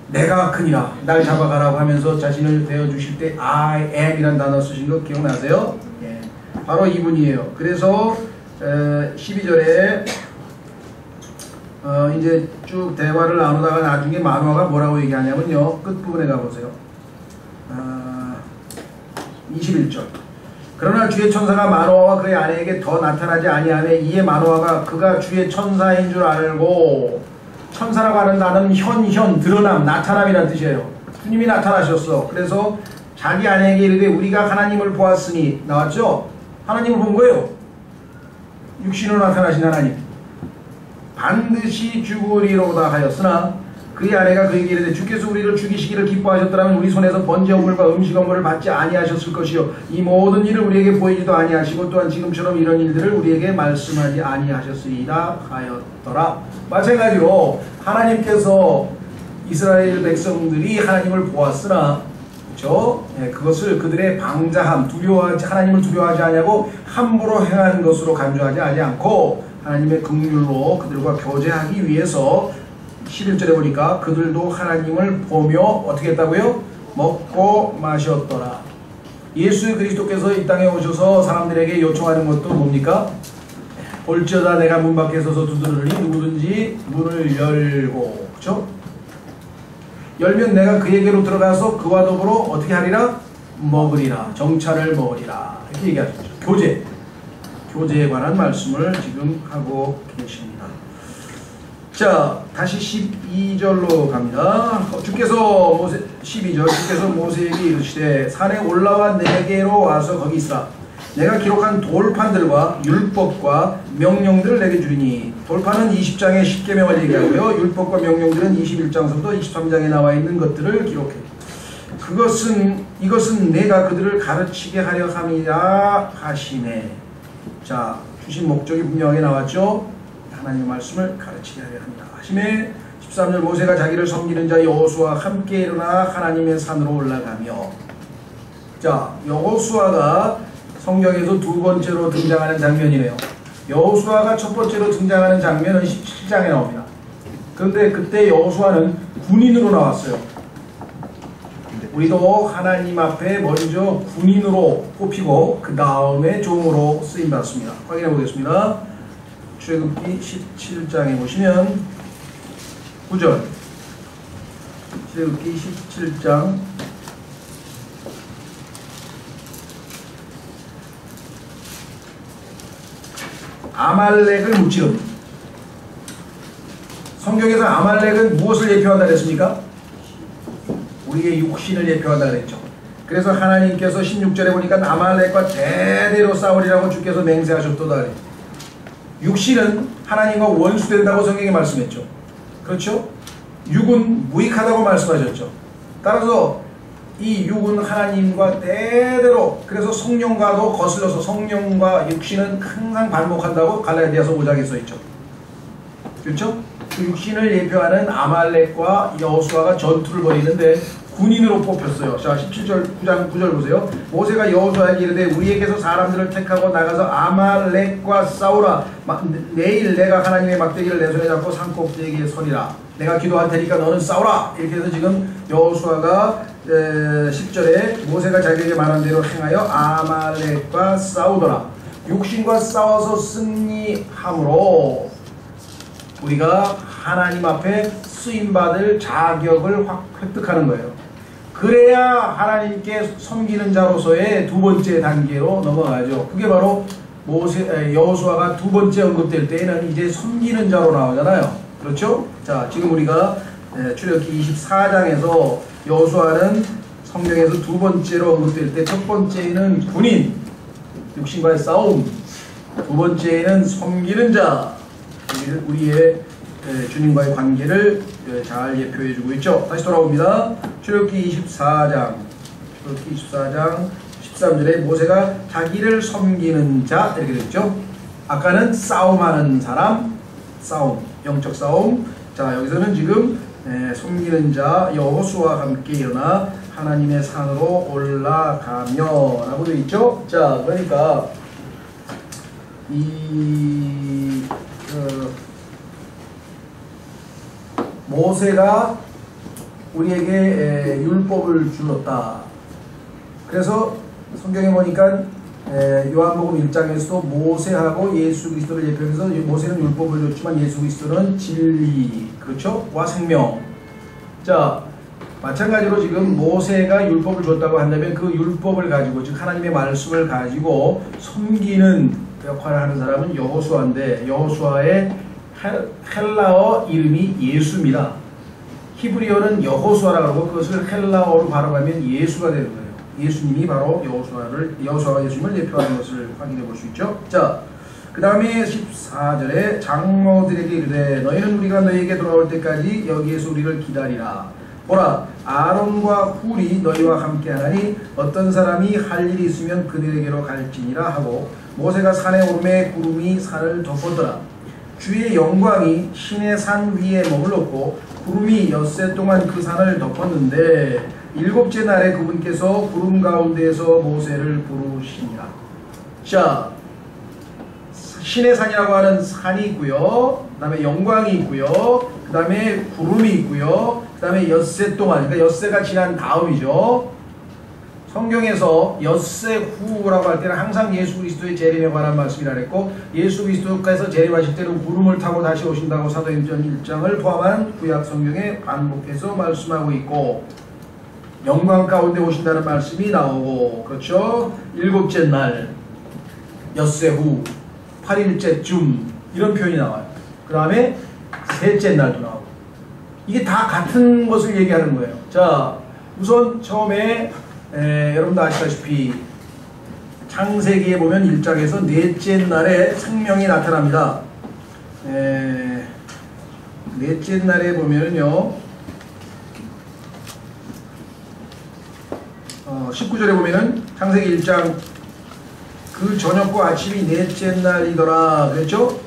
내가 그니라. 날 잡아가라고 하면서 자신을 대어주실 때 I am 이라는 단어 쓰신 거 기억나세요? 예. 바로 이분이에요. 그래서 12절에 이제 쭉 대화를 나누다가 나중에 마노아가 뭐라고 얘기하냐면요. 끝부분에 가보세요. 21절 그러나 주의 천사가 마노아와 그의 아내에게 더 나타나지 아니하매 이에 마노아가 그가 주의 천사인 줄 알고 천사라고 하는 단어는 드러남, 나타남이라는 뜻이에요. 주님이 나타나셨어. 그래서 자기 아내에게 이르되 우리가 하나님을 보았으니 나왔죠? 하나님을 본 거예요. 육신으로 나타나신 하나님. 반드시 죽으리로다 하였으나 그의 아내가 그에게 이르되 주께서 우리를 죽이시기를 기뻐하셨더라면 우리 손에서 번제 업물과 음식 업물을 받지 아니하셨을 것이요 이 모든 일을 우리에게 보이지도 아니하시고 또한 지금처럼 이런 일들을 우리에게 말씀하지 아니하셨으리이다 하였더라. 마찬가지로 하나님께서 이스라엘 백성들이 하나님을 보았으나 그렇죠? 예, 그것을 그들의 방자함, 하나님을 두려워하지 아니하고 함부로 행한 것으로 간주하지 않고 하나님의 긍휼로 그들과 교제하기 위해서 11절에 보니까 그들도 하나님을 보며 어떻게 했다고요? 먹고 마셨더라. 예수 그리스도께서 이 땅에 오셔서 사람들에게 요청하는 것도 뭡니까? 볼지어다 내가 문 밖에 서서 두드리니 누구든지 문을 열고, 그렇죠? 열면 내가 그에게로 들어가서 그와 더불어 어떻게 하리라? 먹으리라. 정찬을 먹으리라. 이렇게 얘기하셨죠. 교제에 관한 말씀을 지금 하고 계십니다. 자, 다시 12절로 갑니다. 주께서 12절, 주께서 모세에게 이르시되 산에 올라와 내게로 와서 거기 있으라. 내가 기록한 돌판들과 율법과 명령들을 내게 주리니. 돌판은 20장의 10계명을 얘기하고요. 율법과 명령들은 21장서부터 23장에 나와 있는 것들을 기록해. 이것은 내가 그들을 가르치게 하려 함이라 하시네. 자, 주신 목적이 분명하게 나왔죠. 하나님의 말씀을 가르치게 하려 합니다. 하시매 13절 모세가 자기를 섬기는 자 여호수아와 함께 일어나 하나님의 산으로 올라가며. 자, 여호수아가 성경에서 두 번째로 등장하는 장면이네요. 여호수아가 첫 번째로 등장하는 장면은 17장에 나옵니다. 그런데 그때 여호수아는 군인으로 나왔어요. 우리도 하나님 앞에 먼저 군인으로 뽑히고 그 다음에 종으로 쓰임받습니다. 확인해 보겠습니다. 출애굽기 17장에 보시면 9절, 출애굽기 17장 아말렉을 무찌릅니다. 성경에서 아말렉은 무엇을 예표한다 그랬습니까? 우리의 육신을 예표한다 그랬죠. 그래서 하나님께서 16절에 보니까 아말렉과 대대로 싸우리라고 주께서 맹세하셨도다 그랬죠. 육신은 하나님과 원수된다고 성경에 말씀했죠. 그렇죠? 육은 무익하다고 말씀하셨죠. 따라서 이 육은 하나님과 대대로, 그래서 성령과도 거슬러서 성령과 육신은 항상 반복한다고 갈라디아서 5장에 써있죠. 그렇죠? 그 육신을 예표하는 아말렉과 여호수아가 전투를 벌이는데 군인으로 뽑혔어요. 자, 17절 9장 9절 보세요. 모세가 여호수아에게 이르되 우리에게서 사람들을 택하고 나가서 아말렉과 싸우라. 내일 내가 하나님의 막대기를 내 손에 잡고 산꼭대기에 서리라. 내가 기도할 테니까 너는 싸우라. 이렇게 해서 지금 여호수아가 10절에 모세가 자기에게 말한 대로 행하여 아말렉과 싸우더라. 육신과 싸워서 승리함으로 우리가 하나님 앞에 쓰임받을 자격을 획득하는 거예요. 그래야 하나님께 섬기는 자로서의 두 번째 단계로 넘어가죠. 그게 바로 여호수아가 두 번째 언급될 때에는 이제 섬기는 자로 나오잖아요. 그렇죠? 자, 지금 우리가 출애굽기 24장에서 여호수아는 성경에서 두 번째로 언급될 때 첫 번째는 군인, 육신과의 싸움, 두 번째는 섬기는 자, 우리의 주님과의 관계를 잘 예표해주고 있죠. 다시 돌아옵니다. 출애굽기 24장 13절에 모세가 자기를 섬기는 자 이렇게 됐죠. 아까는 싸움하는 사람, 영적 싸움. 자, 여기서는 지금 섬기는 자 여호수아와 함께 일어나 하나님의 산으로 올라가며 라고 되어 있죠. 자, 그러니까 모세가 우리에게 율법을 주었다. 그래서 성경에 보니까 요한복음 1장에서도 모세하고 예수 그리스도를 예표해서 모세는 율법을 줬지만 예수 그리스도는 진리, 그렇죠? 와 생명. 자, 마찬가지로 지금 모세가 율법을 줬다고 한다면 그 율법을 가지고, 즉 하나님의 말씀을 가지고 섬기는 역할을 하는 사람은 여호수아인데, 여호수아의 헬라어 이름이 예수입니다. 히브리어는 여호수아라고 하고 그것을 헬라어로 발음하면 예수가 되는 거예요. 예수님이 바로 여호수아와 예수님을 예표하는 것을 확인해 볼 수 있죠. 자, 그 다음에 14절에 장로들에게 이르되 너희는 우리가 너희에게 돌아올 때까지 여기에서 우리를 기다리라. 보라, 아론과 훌이 너희와 함께 하나니 어떤 사람이 할 일이 있으면 그들에게로 갈지니라 하고, 모세가 산에 오르매 구름이 산을 덮었더라. 주의 영광이 신의 산 위에 머물렀고 구름이 엿새 동안 그 산을 덮었는데 일곱째 날에 그분께서 구름 가운데에서 모세를 부르시니라. 자, 신의 산이라고 하는 산이 있고요, 그 다음에 영광이 있고요, 그 다음에 구름이 있고요. 그 다음에 엿새 동안, 그러니까 엿새가 지난 다음이죠. 성경에서 엿새 후라고 할 때는 항상 예수 그리스도의 재림에 관한 말씀이라 했고, 예수 그리스도께서 재림하실 때는 구름을 타고 다시 오신다고 사도행전 1장을 포함한 구약 성경에 반복해서 말씀하고 있고, 영광 가운데 오신다는 말씀이 나오고, 그렇죠? 일곱째 날, 엿새 후, 8일째쯤 이런 표현이 나와요. 그 다음에 셋째 날도 나오고, 이게 다 같은 것을 얘기하는 거예요. 자, 우선 처음에 여러분도 아시다시피 창세기에 보면 1장에서 넷째 날에 생명이 나타납니다. 넷째 날에 보면은요, 19절에 보면은 창세기 1장 그 저녁과 아침이 넷째 날이더라 그랬죠?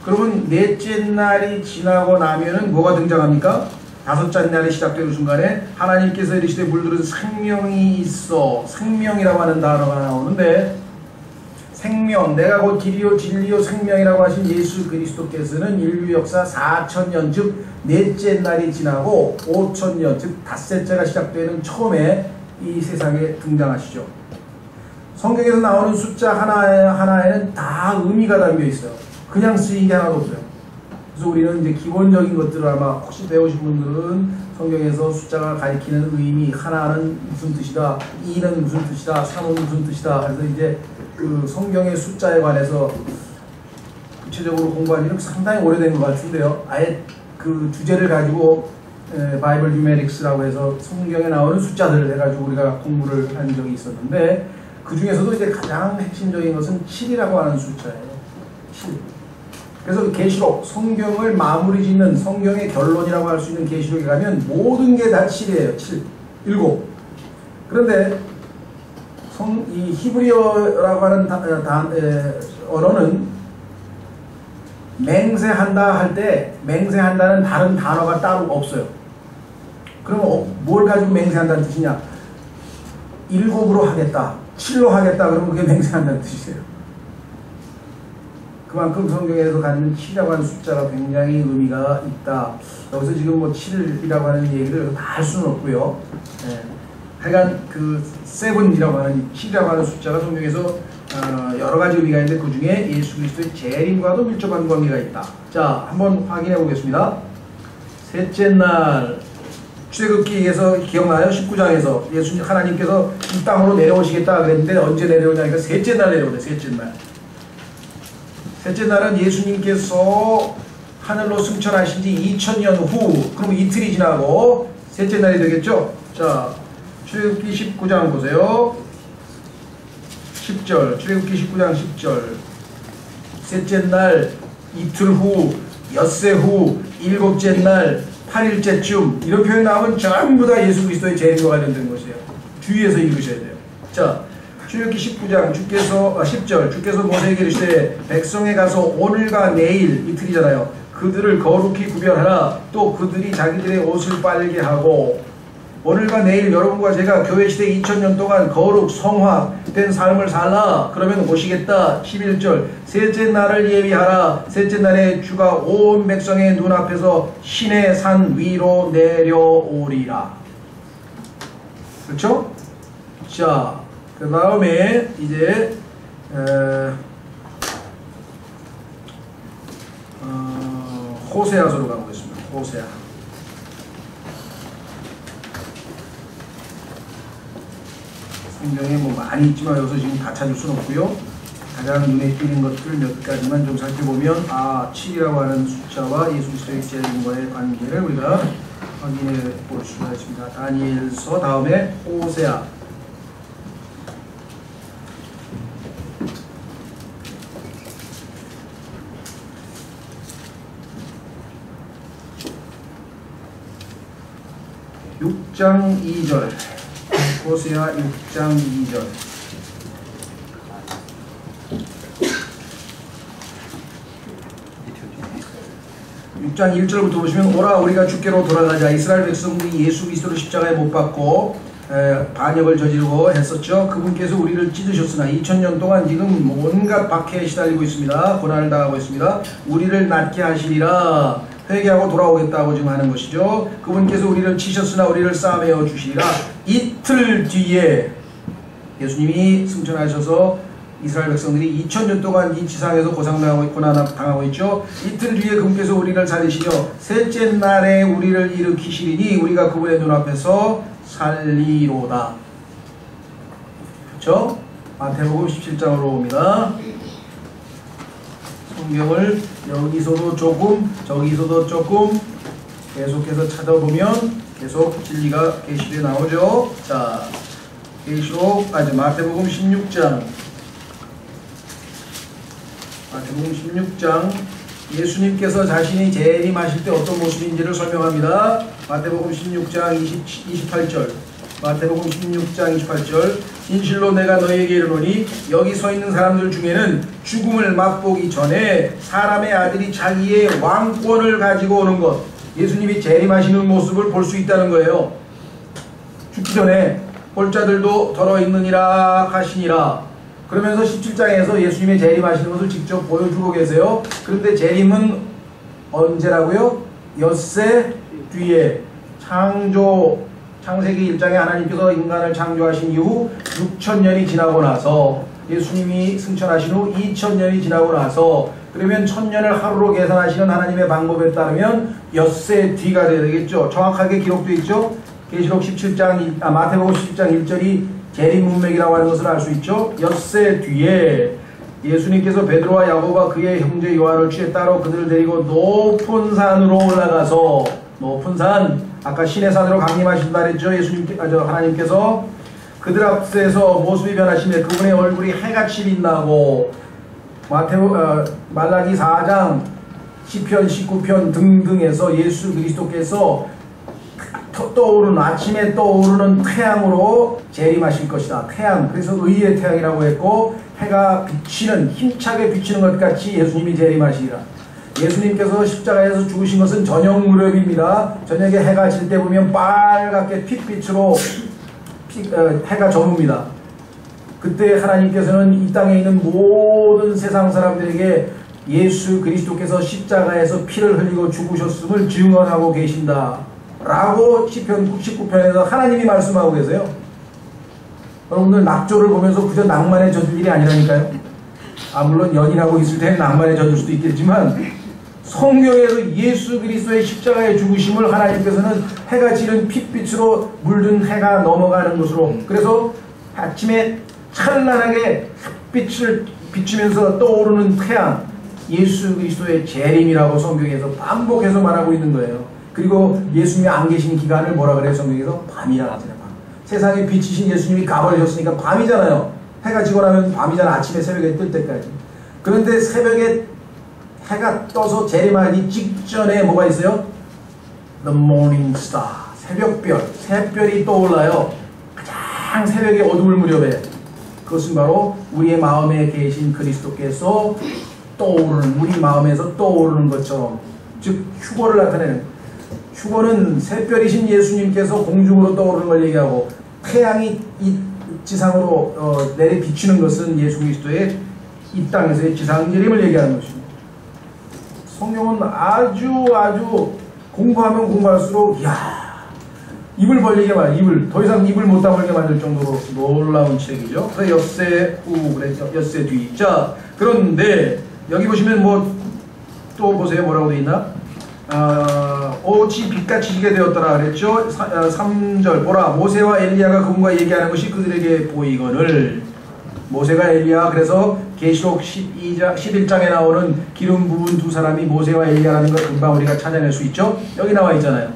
그러면 넷째 날이 지나고 나면은 뭐가 등장합니까? 다섯째 날이 시작되는 순간에 하나님께서 이르시되 물들은 생명이 있어, 생명이라고 하는 단어가 나오는데, 생명, 내가 곧 길이요 진리요 생명이라고 하신 예수 그리스도께서는 인류 역사 4,000년, 즉 넷째 날이 지나고 5,000년, 즉 닷새째가 시작되는 처음에 이 세상에 등장하시죠. 성경에서 나오는 숫자 하나에는 다 의미가 담겨 있어요. 그냥 쓰인 게 하나도 없어요. 그래서 우리는 이제 기본적인 것들을 아마 혹시 배우신 분들은 성경에서 숫자가 가리키는 의미, 하나는 무슨 뜻이다, 2는 무슨 뜻이다, 3은 무슨 뜻이다. 그래서 이제 그 성경의 숫자에 관해서 구체적으로 공부한 지는 상당히 오래된 것 같은데요. 아예 그 주제를 가지고 바이블 뉴메릭스라고 해서 성경에 나오는 숫자들을 해가지고 우리가 공부를 한 적이 있었는데, 그 중에서도 이제 가장 핵심적인 것은 7이라고 하는 숫자예요. 7. 그래서 계시록, 성경을 마무리 짓는 성경의 결론이라고 할 수 있는 계시록에 가면 모든 게 다 7이에요. 7. 7. 그런데 이 히브리어라고 하는 언어는 맹세한다 할 때 맹세한다는 다른 단어가 따로 없어요. 그러면 뭘 가지고 맹세한다는 뜻이냐? 7으로 하겠다, 7로 하겠다, 그러면 그게 맹세한다는 뜻이에요. 그만큼 성경에서 갖는 7이라고 하는 숫자가 굉장히 의미가 있다. 여기서 지금 뭐 7이라고 하는 얘기를 다 할 수는 없고요. 하여간 그 7이라고 하는 7이라고 하는 숫자가 성경에서 여러 가지 의미가 있는데, 그 중에 예수 그리스도의 재림과도 밀접한 관계가 있다. 자, 한번 확인해 보겠습니다. 셋째 날, 출애굽기에서 기억나요? 19장에서 예수님 하나님께서 이 땅으로 내려오시겠다 그랬는데 언제 내려오냐니까 셋째 날 내려오네. 셋째 날. 셋째 날은 예수님께서 하늘로 승천하신 지 2000년 후, 그럼 이틀이 지나고 셋째 날이 되겠죠? 자, 출애굽기 19장 보세요. 10절, 출애굽기 19장 10절. 셋째 날, 이틀 후, 엿새 후, 일곱째 날, 8일째쯤, 이런 표현이 나오면 전부 다 예수 그리스도의 재림과 관련된 것이에요. 주의해서 읽으셔야 돼요. 자, 출애굽기 19장 10절, 주께서 모세에게 이르시되 백성에 가서 오늘과 내일, 이틀이잖아요, 그들을 거룩히 구별하라. 또 그들이 자기들의 옷을 빨게 하고, 오늘과 내일 여러분과 제가 교회 시대 2000년 동안 거룩 성화된 삶을 살라. 그러면 오시겠다. 11절, 셋째 날을 예비하라. 셋째 날에 주가 온 백성의 눈앞에서 신의 산 위로 내려오리라. 그렇죠? 자, 그 다음에 이제 호세아서로 가보겠습니다. 호세아. 성경에 뭐 많이 있지만 여기서 지금 다 찾을 수는 없고요. 가장 눈에 띄는 것들 몇 가지만 좀 살펴보면, 7이라고 하는 숫자와 예수 그리스도의 재림과의 관계를 우리가 확인해 볼 수가 있습니다. 다니엘서, 다음에 호세아. (6장 2절) 호세아 6장 2절. 6장 1절부터 보시면, 오라 우리가 주께로 돌아가자. 이스라엘 백성들이 예수 그리스도를 십자가에 못 박고 반역을 저지르고 했었죠. 그분께서 우리를 찢으셨으나 2000년 동안 지금 온갖 박해에 시달리고 있습니다. 고난을 당하고 있습니다. 우리를 낫게 하시리라. 회개하고 돌아오겠다고 지금 하는 것이죠. 그분께서 우리를 치셨으나 우리를 싸매어 주시리라. 이틀 뒤에 예수님이 승천하셔서 이스라엘 백성들이 2000년 동안 이 지상에서 고난당하고 있죠. 이틀 뒤에 그분께서 우리를 살리시려 셋째 날에 우리를 일으키시리니 우리가 그분의 눈앞에서 살리로다. 그렇죠? 마태복음 17장으로 옵니다. 성경을 여기서도 조금 저기서도 조금 계속해서 찾아보면 계속 진리가 계시록에 나오죠. 자, 마태복음 16장. 마태복음 16장 예수님께서 자신이 재림하실 때 어떤 모습인지를 설명합니다. 마태복음 16장 28절. 마태복음 16장 28절. 진실로 내가 너희에게 이르노니 여기 서 있는 사람들 중에는 죽음을 맛보기 전에 사람의 아들이 자기의 왕권을 가지고 오는 것, 예수님이 재림하시는 모습을 볼 수 있다는 거예요. 죽기 전에 볼 자들도 더러 있느니라 하시니라. 그러면서 17장에서 예수님의 재림하시는 것을 직접 보여주고 계세요. 그런데 재림은 언제라고요? 엿새 뒤에. 창세기 1장에 하나님께서 인간을 창조하신 이후 6000년이 지나고 나서, 예수님이 승천하신 후 2000년이 지나고 나서, 그러면 1000년을 하루로 계산하시는 하나님의 방법에 따르면 엿새 뒤가 되겠죠. 정확하게 기록되어 있죠. 계시록 17장, 마태복음 17장 1절이 재림 문맥이라고 하는 것을 알 수 있죠. 엿새 뒤에 예수님께서 베드로와 야고보와 그의 형제 요한을 취해 따로 그들을 데리고 높은 산으로 올라가서, 높은 산, 아까 신의 산으로 강림하신다 그랬죠. 하나님께서 그들 앞에서 모습이 변하시며 그분의 얼굴이 해같이 빛나고, 말라기 4장, 시편 19편 등등에서 예수 그리스도께서 떠오르는, 아침에 떠오르는 태양으로 재림하실 것이다. 태양, 그래서 의의 태양이라고 했고, 해가 비치는, 힘차게 비치는 것 같이 예수님이 재림하시리라. 예수님께서 십자가에서 죽으신 것은 저녁 무렵입니다. 저녁에 해가 질 때 보면 빨갛게 핏빛으로 해가 저뭅니다. 그때 하나님께서는 이 땅에 있는 모든 세상 사람들에게 예수 그리스도께서 십자가에서 피를 흘리고 죽으셨음을 증언하고 계신다 라고 시편 19편에서 하나님이 말씀하고 계세요. 여러분들 낙조를 보면서 그저 낭만에 젖을 일이 아니라니까요. 물론 연인하고 있을 때는 낭만에 젖을 수도 있겠지만, 성경에서 예수 그리스도의 십자가의 죽으심을 하나님께서는 해가 지는 핏빛으로 물든 해가 넘어가는 것으로, 그래서 아침에 찬란하게 햇빛을 비추면서 떠오르는 태양, 예수 그리스도의 재림이라고 성경에서 반복해서 말하고 있는 거예요. 그리고 예수님이 안 계신 기간을 뭐라 그래요? 성경에서 밤이라 하잖아요. 밤. 세상에 빛이신 예수님이 가버리셨으니까 밤이잖아요. 해가 지고 나면 밤이잖아. 아침에 새벽에 뜰 때까지. 그런데 새벽에 해가 떠서 재림하기 직전에 뭐가 있어요? The morning star, 새벽별, 새별이 떠올라요. 가장 새벽에 어두울 무렵에. 그것은 바로 우리의 마음에 계신 그리스도께서 떠오르는, 우리 마음에서 떠오르는 것처럼, 즉 휴거를 나타내는, 휴거는 새별이신 예수님께서 공중으로 떠오르는 걸 얘기하고, 태양이 이 지상으로 내리 비추는 것은 예수 그리스도의 이 땅에서의 지상 재림을 얘기하는 것입니다. 성경은 아주 공부하면 공부할수록, 이야, 입을 벌리게 더 이상 입을 못 다물게 만들 정도로 놀라운 책이죠. 그래서 엿새 후, 그랬죠. 엿새 뒤. 자, 그런데 여기 보시면 또 보세요. 뭐라고 되어 있나? 오지 빛같이 지게 되었더라 그랬죠. 3절 보라, 모세와 엘리야가 그분과 얘기하는 것이 그들에게 보이거늘. 모세가 엘리야, 그래서 계시록 11장에 나오는 기름 부은 두 사람이 모세와 엘리야라는 걸 금방 우리가 찾아낼 수 있죠. 여기 나와 있잖아요.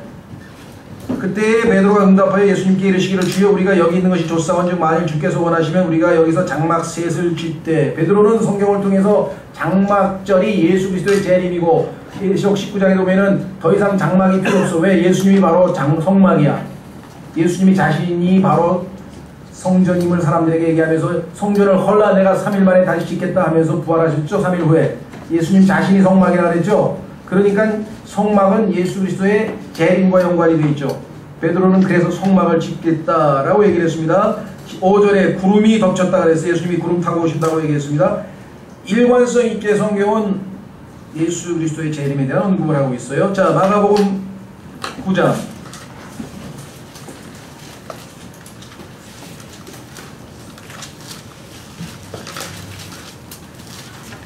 그때 베드로가 응답하여 예수님께 이르시기를, 주여 우리가 여기 있는 것이 좋사온즉 만일 주께서 원하시면 우리가 여기서 장막 셋을 쥐되. 베드로는 성경을 통해서 장막절이 예수 그리스도의 재림이고, 계시록 19장에 보면은 더 이상 장막이 필요 없어. 왜? 예수님이 바로 성막이야. 예수님이 자신이 바로 성전임을 사람들에게 얘기하면서, 성전을 헐라 내가 3일 만에 다시 짓겠다 하면서 부활하셨죠. 3일 후에 예수님 자신이 성막이라 그랬죠. 그러니까 성막은 예수 그리스도의 재림과 연관이 되어 있죠. 베드로는 그래서 성막을 짓겠다라고 얘기를 했습니다. 5절에 구름이 덮쳤다 그래서 예수님이 구름 타고 오신다고 얘기했습니다. 일관성 있게 성경은 예수 그리스도의 재림에 대한 언급을 하고 있어요. 자, 마가복음 9장.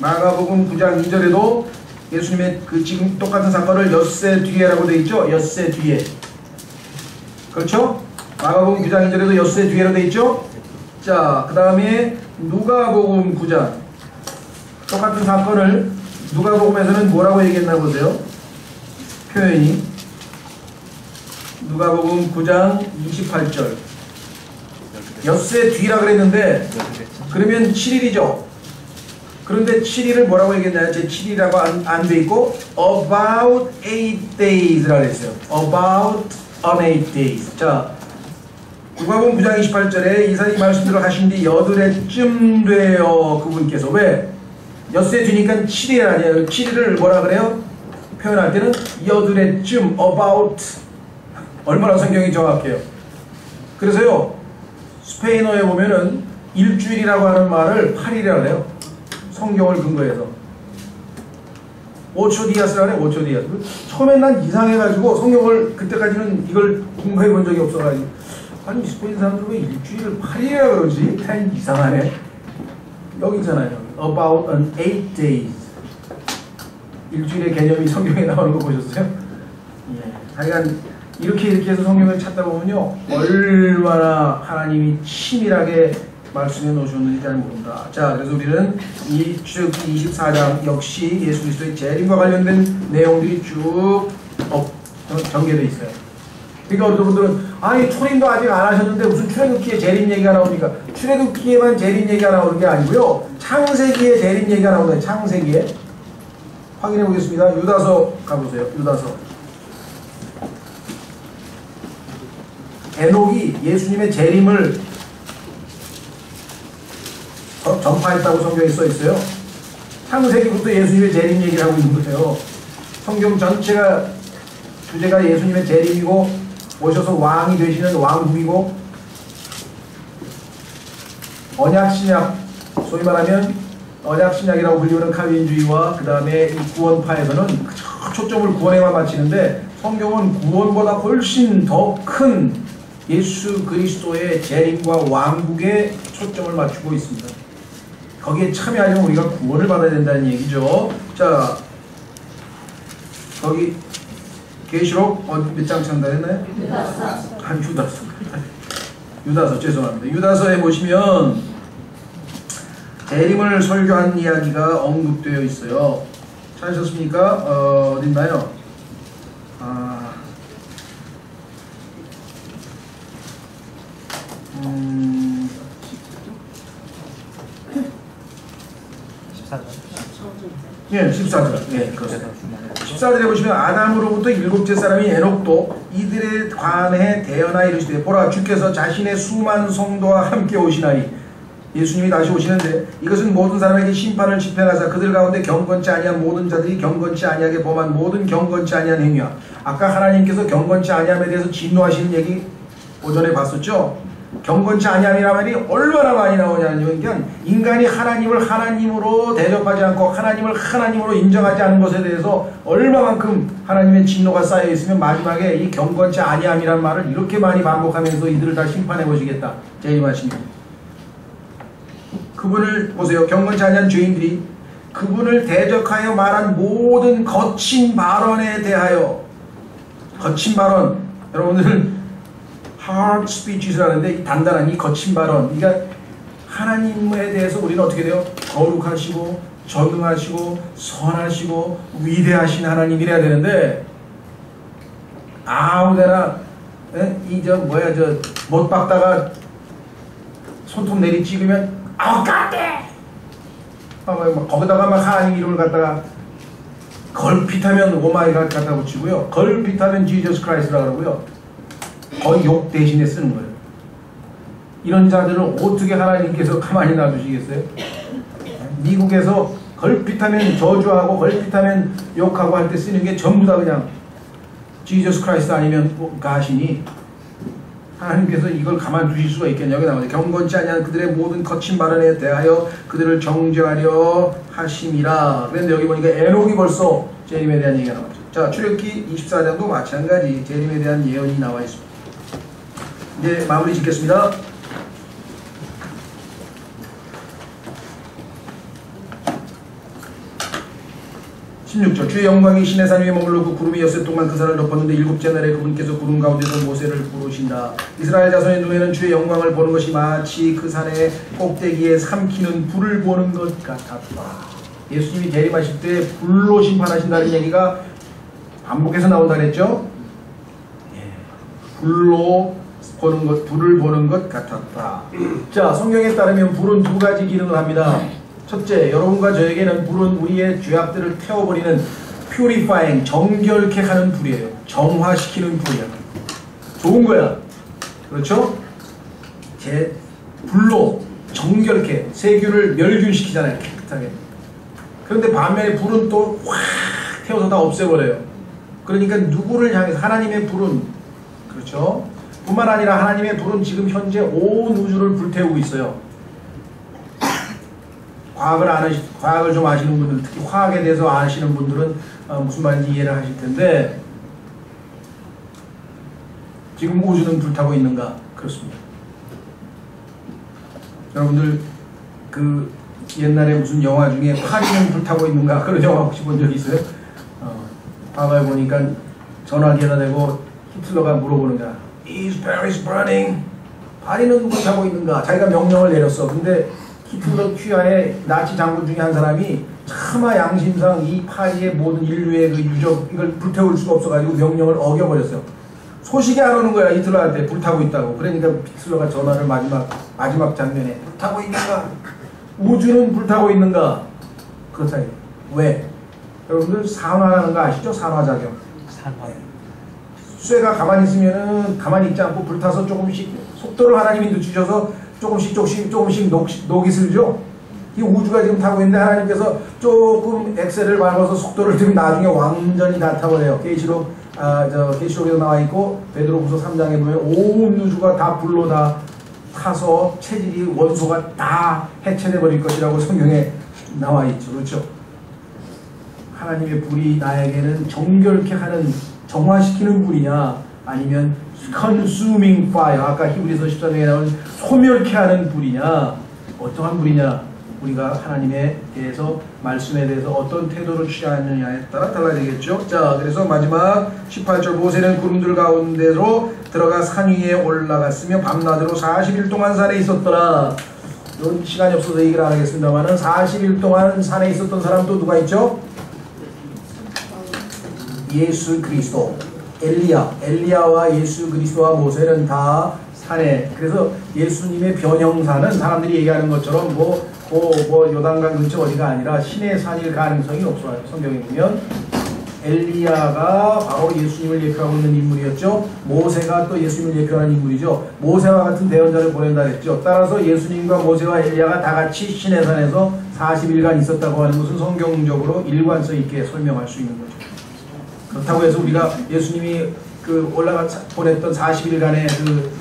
마가복음 9장 2절에도 예수님의 그 지금 똑같은 사건을 엿새 뒤에라고 되어 있죠? 엿새 뒤에. 그렇죠? 마가복음 9장 2절에도 엿새 뒤에로 되어 있죠? 자, 그 다음에 누가복음 9장. 똑같은 사건을 누가복음에서는 뭐라고 얘기했나 보세요. 표현이. 누가복음 9장 28절. 엿새 뒤라 그랬는데 그러면 7일이죠. 그런데 7일을 뭐라고 얘기했나요? 제 7일이라고 안 돼 있고 about 8 days라고 했어요. about on 8 days. 자, 누가복음 9장 28절에 이사님 말씀대로 하신 뒤 여드레쯤 되어 그분께서 왜? 엿새 뒤니까 7일 아니에요. 7일을 뭐라 그래요? 표현할 때는 여드레쯤 about 얼마나 성경이 정확해요. 그래서요 스페인어에 보면은 일주일이라고 하는 말을 8일이라고 해요. 성경을 근거해서. 오초디아스라고 해요. 오초디아스. 처음엔 난 이상해가지고 성경을 그때까지는 이걸 공부해 본 적이 없어가지고 아니 스페인 사람들 왜 일주일을 8일이라 그러지? 참 이상하네. 여기 있잖아요. About an 8 days. 일주일의 개념이 성경에 나오는 거 보셨어요? 예. 하여간 이렇게 해서 성경을 찾다 보면요 얼마나 하나님이 치밀하게 말씀해 놓으셨는지 잘 모른다. 자, 그래서 우리는 이 출애굽기 24장 역시 예수 그리스도의 재림과 관련된 내용들이 쭉 전개되어 있어요. 그러니까 어떤 분들은 아니 초림도 아직 안 하셨는데 무슨 출애굽기에 재림 얘기가 나옵니까? 출애굽기에만 재림 얘기가 나오는 게 아니고요. 창세기에 재림 얘기가 나오는 거예요. 창세기에. 확인해 보겠습니다. 유다서 가보세요. 유다서. 에녹이 예수님의 재림을 전파했다고 성경에 써 있어요. 창세기부터 예수님의 재림 얘기를 하고 있는 거예요. 성경 전체가 주제가 예수님의 재림이고 오셔서 왕이 되시는 왕국이고 언약신약 소위 말하면 언약신약이라고 불리는 칼빈주의와 그 다음에 이 구원파에서는 초점을 구원에만 맞추는데 성경은 구원보다 훨씬 더 큰 예수 그리스도의 재림과 왕국에 초점을 맞추고 있습니다. 거기에 참여하려면 우리가 구원을 받아야 된다는 얘기죠. 자, 거기 계시록 몇 장 전달했나요? 유다서. 유다서 죄송합니다. 유다서에 보시면 재림을 설교한 이야기가 언급되어 있어요. 찾으셨습니까? 어디 있나요? 예, 14절. 예, 그렇습니다. 14절에 보시면 아담으로부터 7째 사람이 에녹도 이들에 관해 대언하여 이르시되 보라 주께서 자신의 수많은 성도와 함께 오시나니 예수님이 다시 오시는데 이것은 모든 사람에게 심판을 집행하사 그들 가운데 경건치 아니한 모든 자들이 경건치 아니하게 범한 모든 경건치 아니한 행위야. 아까 하나님께서 경건치 아니함에 대해서 진노하시는 얘기 오전에 봤었죠. 경건치 아니함이란 말이 얼마나 많이 나오냐면 그냥 인간이 하나님을 하나님으로 대접하지 않고 하나님을 하나님으로 인정하지 않은 것에 대해서 얼마만큼 하나님의 진노가 쌓여 있으면 마지막에 이 경건치 아니함이란 말을 이렇게 많이 반복하면서 이들을 다 심판해 보시겠다 재림하십니다. 그분을 보세요. 경건치 아니한 죄인들이 그분을 대적하여 말한 모든 거친 발언에 대하여 거친 발언 여러분들 hard speech를 하는데 단단한 이 거친 발언 그러니까 하나님에 대해서 우리는 어떻게 돼요? 거룩하시고 전능하시고 선하시고 위대하신 하나님이래야 되는데 아무데나 못 박다가 손톱 내리 찍으면 갓대 거기다가 막 하나님 이름을 갖다가 걸핏하면 오마이갓 갖다 붙이고요 걸핏하면 지저스 크라이스트라고 그러고요 거의 욕 대신에 쓰는 거예요. 이런 자들을 어떻게 하나님께서 가만히 놔두시겠어요? 미국에서 걸핏하면 저주하고 걸핏하면 욕하고 할 때 쓰는 게 전부 다 그냥 지저스 크라이스트 아니면 가시니 하나님께서 이걸 가만두실 수가 있겠냐고 나오죠. 경건치 아니한 그들의 모든 거친 발언에 대하여 그들을 정죄하려 하심이라. 그런데 여기 보니까 에녹이 벌써 재림에 대한 얘기가 나왔죠. 자, 출애굽기 24장도 마찬가지 재림에 대한 예언이 나와 있습니다. 이제 마무리 짓겠습니다. 16절 주의 영광이 신의 산 위에 머물러 그 구름이 엿새 동안 그 산을 덮었는데 일곱째 날에 그분께서 구름 가운데서 모세를 부르신다. 이스라엘 자손의 눈에는 주의 영광을 보는 것이 마치 그 산의 꼭대기에 삼키는 불을 보는 것 같았다. 예수님이 재림하실 때 불로 심판하신다는 얘기가 반복해서 나온다 그랬죠? 불로 보는 것, 불을 보는 것 같았다. 자, 성경에 따르면 불은 두 가지 기능을 합니다. 첫째, 여러분과 저에게는 불은 우리의 죄악들을 태워버리는 purifying, 정결케 하는 불이에요. 정화시키는 불이야. 좋은 거야. 그렇죠? 불로 정결케, 세균을 멸균시키잖아요. 깨끗하게. 그런데 반면에 불은 또 확 태워서 다 없애버려요. 그러니까 누구를 향해서 하나님의 불은, 그렇죠? 뿐만 아니라 하나님의 불은 지금 현재 온 우주를 불태우고 있어요. 과학을 좀 아시는 분들, 특히 화학에 대해서 아시는 분들은 무슨 말인지 이해를 하실 텐데, 지금 우주는 불타고 있는가? 그렇습니다. 여러분들 그 옛날에 무슨 영화 중에 파리는 불타고 있는가? 그런 영화 혹시 본 적 있어요? 과거에 보니까 전화기에다 대고 히틀러가 물어보는 거야. Is Paris burning? 파리는 불타고 있는가? 자기가 명령을 내렸어. 근데 히틀러 취하에 나치 장군 중에 한 사람이 차마 양심상 이 파리의 모든 인류의 그 유적 이걸 불태울 수가 없어가지고 명령을 어겨버렸어요. 소식이 안 오는 거야. 히틀러한테 불타고 있다고. 그러니까 히틀러가 전화를 마지막 장면에 불타고 있는가? 우주는 불타고 있는가? 그렇다. 왜? 여러분들 산화라는 거 아시죠? 산화작용. 쇠가 가만히 있으면은 가만히 있지 않고 불타서 조금씩 속도를 하나님이 늦추셔서 조금씩 녹이 슬죠? 이 우주가 지금 타고 있는데 하나님께서 조금 엑셀을 밟아서 속도를 들면 나중에 완전히 다 타버려요. 계시록에도 나와 있고 베드로후서 3장에 보면 온 우주가 다 불로 다 타서 체질이 원소가 다 해체돼 버릴 것이라고 성경에 나와 있죠. 그렇죠? 하나님의 불이 나에게는 정결케 하는, 정화시키는 불이냐, 아니면 consuming fire, 아까 히브리서 14장에 나온 소멸케 하는 불이냐, 어떠한 불이냐, 우리가 하나님에 대해서, 말씀에 대해서 어떤 태도를 취하느냐에 따라 달라지겠죠. 자, 그래서 마지막 18절 모세는 구름들 가운데로 들어가 산 위에 올라갔으며 밤낮으로 40일 동안 산에 있었더라. 이건 시간이 없어서 얘기를 안 하겠습니다만은 40일 동안 산에 있었던 사람 또 누가 있죠? 예수 그리스도, 엘리야와 예수 그리스도와 모세는 다 산에, 그래서 예수님의 변형사는 사람들이 얘기하는 것처럼 요단강 근처 어디가 아니라 신의 산일 가능성이 높아요. 성경에 보면 엘리야가 바로 예수님을 예표하고 있는 인물이었죠. 모세가 또 예수님을 예표하는 인물이죠. 모세와 같은 대언자를 보낸다 했죠. 따라서 예수님과 모세와 엘리야가 다 같이 신의 산에서 40일간 있었다고 하는 것은 성경적으로 일관성 있게 설명할 수 있는 거죠. 그렇다고 해서 우리가 예수님이 보냈던 40일간의 그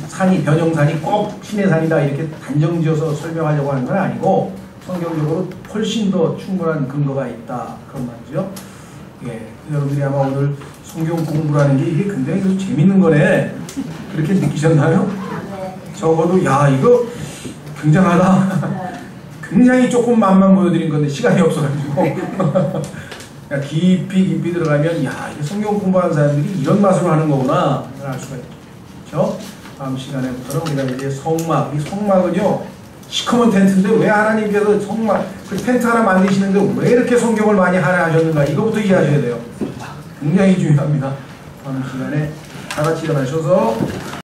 산이, 변형산이 꼭 신의 산이다 이렇게 단정지어서 설명하려고 하는 건 아니고 성경적으로 훨씬 더 충분한 근거가 있다, 그런 말이죠. 예, 여러분들이 아마 오늘 성경 공부라는 게 이게 굉장히 재밌는 거네, 그렇게 느끼셨나요? 적어도 야, 이거 굉장하다. 굉장히 조금 맛만 보여드린 건데 시간이 없어가지고 깊이 들어가면, 야, 이게 성경 공부하는 사람들이 이런 맛으로 하는 거구나 알 수가 있죠. 그렇죠? 다음 시간에부터는 우리가 이제 성막, 이 성막은요 시커먼 텐트인데 왜 하나님께서 성막, 그 텐트 하나 만드시는데 왜 이렇게 성경을 많이 하셨는가, 이거부터 이해하셔야 돼요. 굉장히 중요합니다. 다음 시간에 다 같이 일어나셔서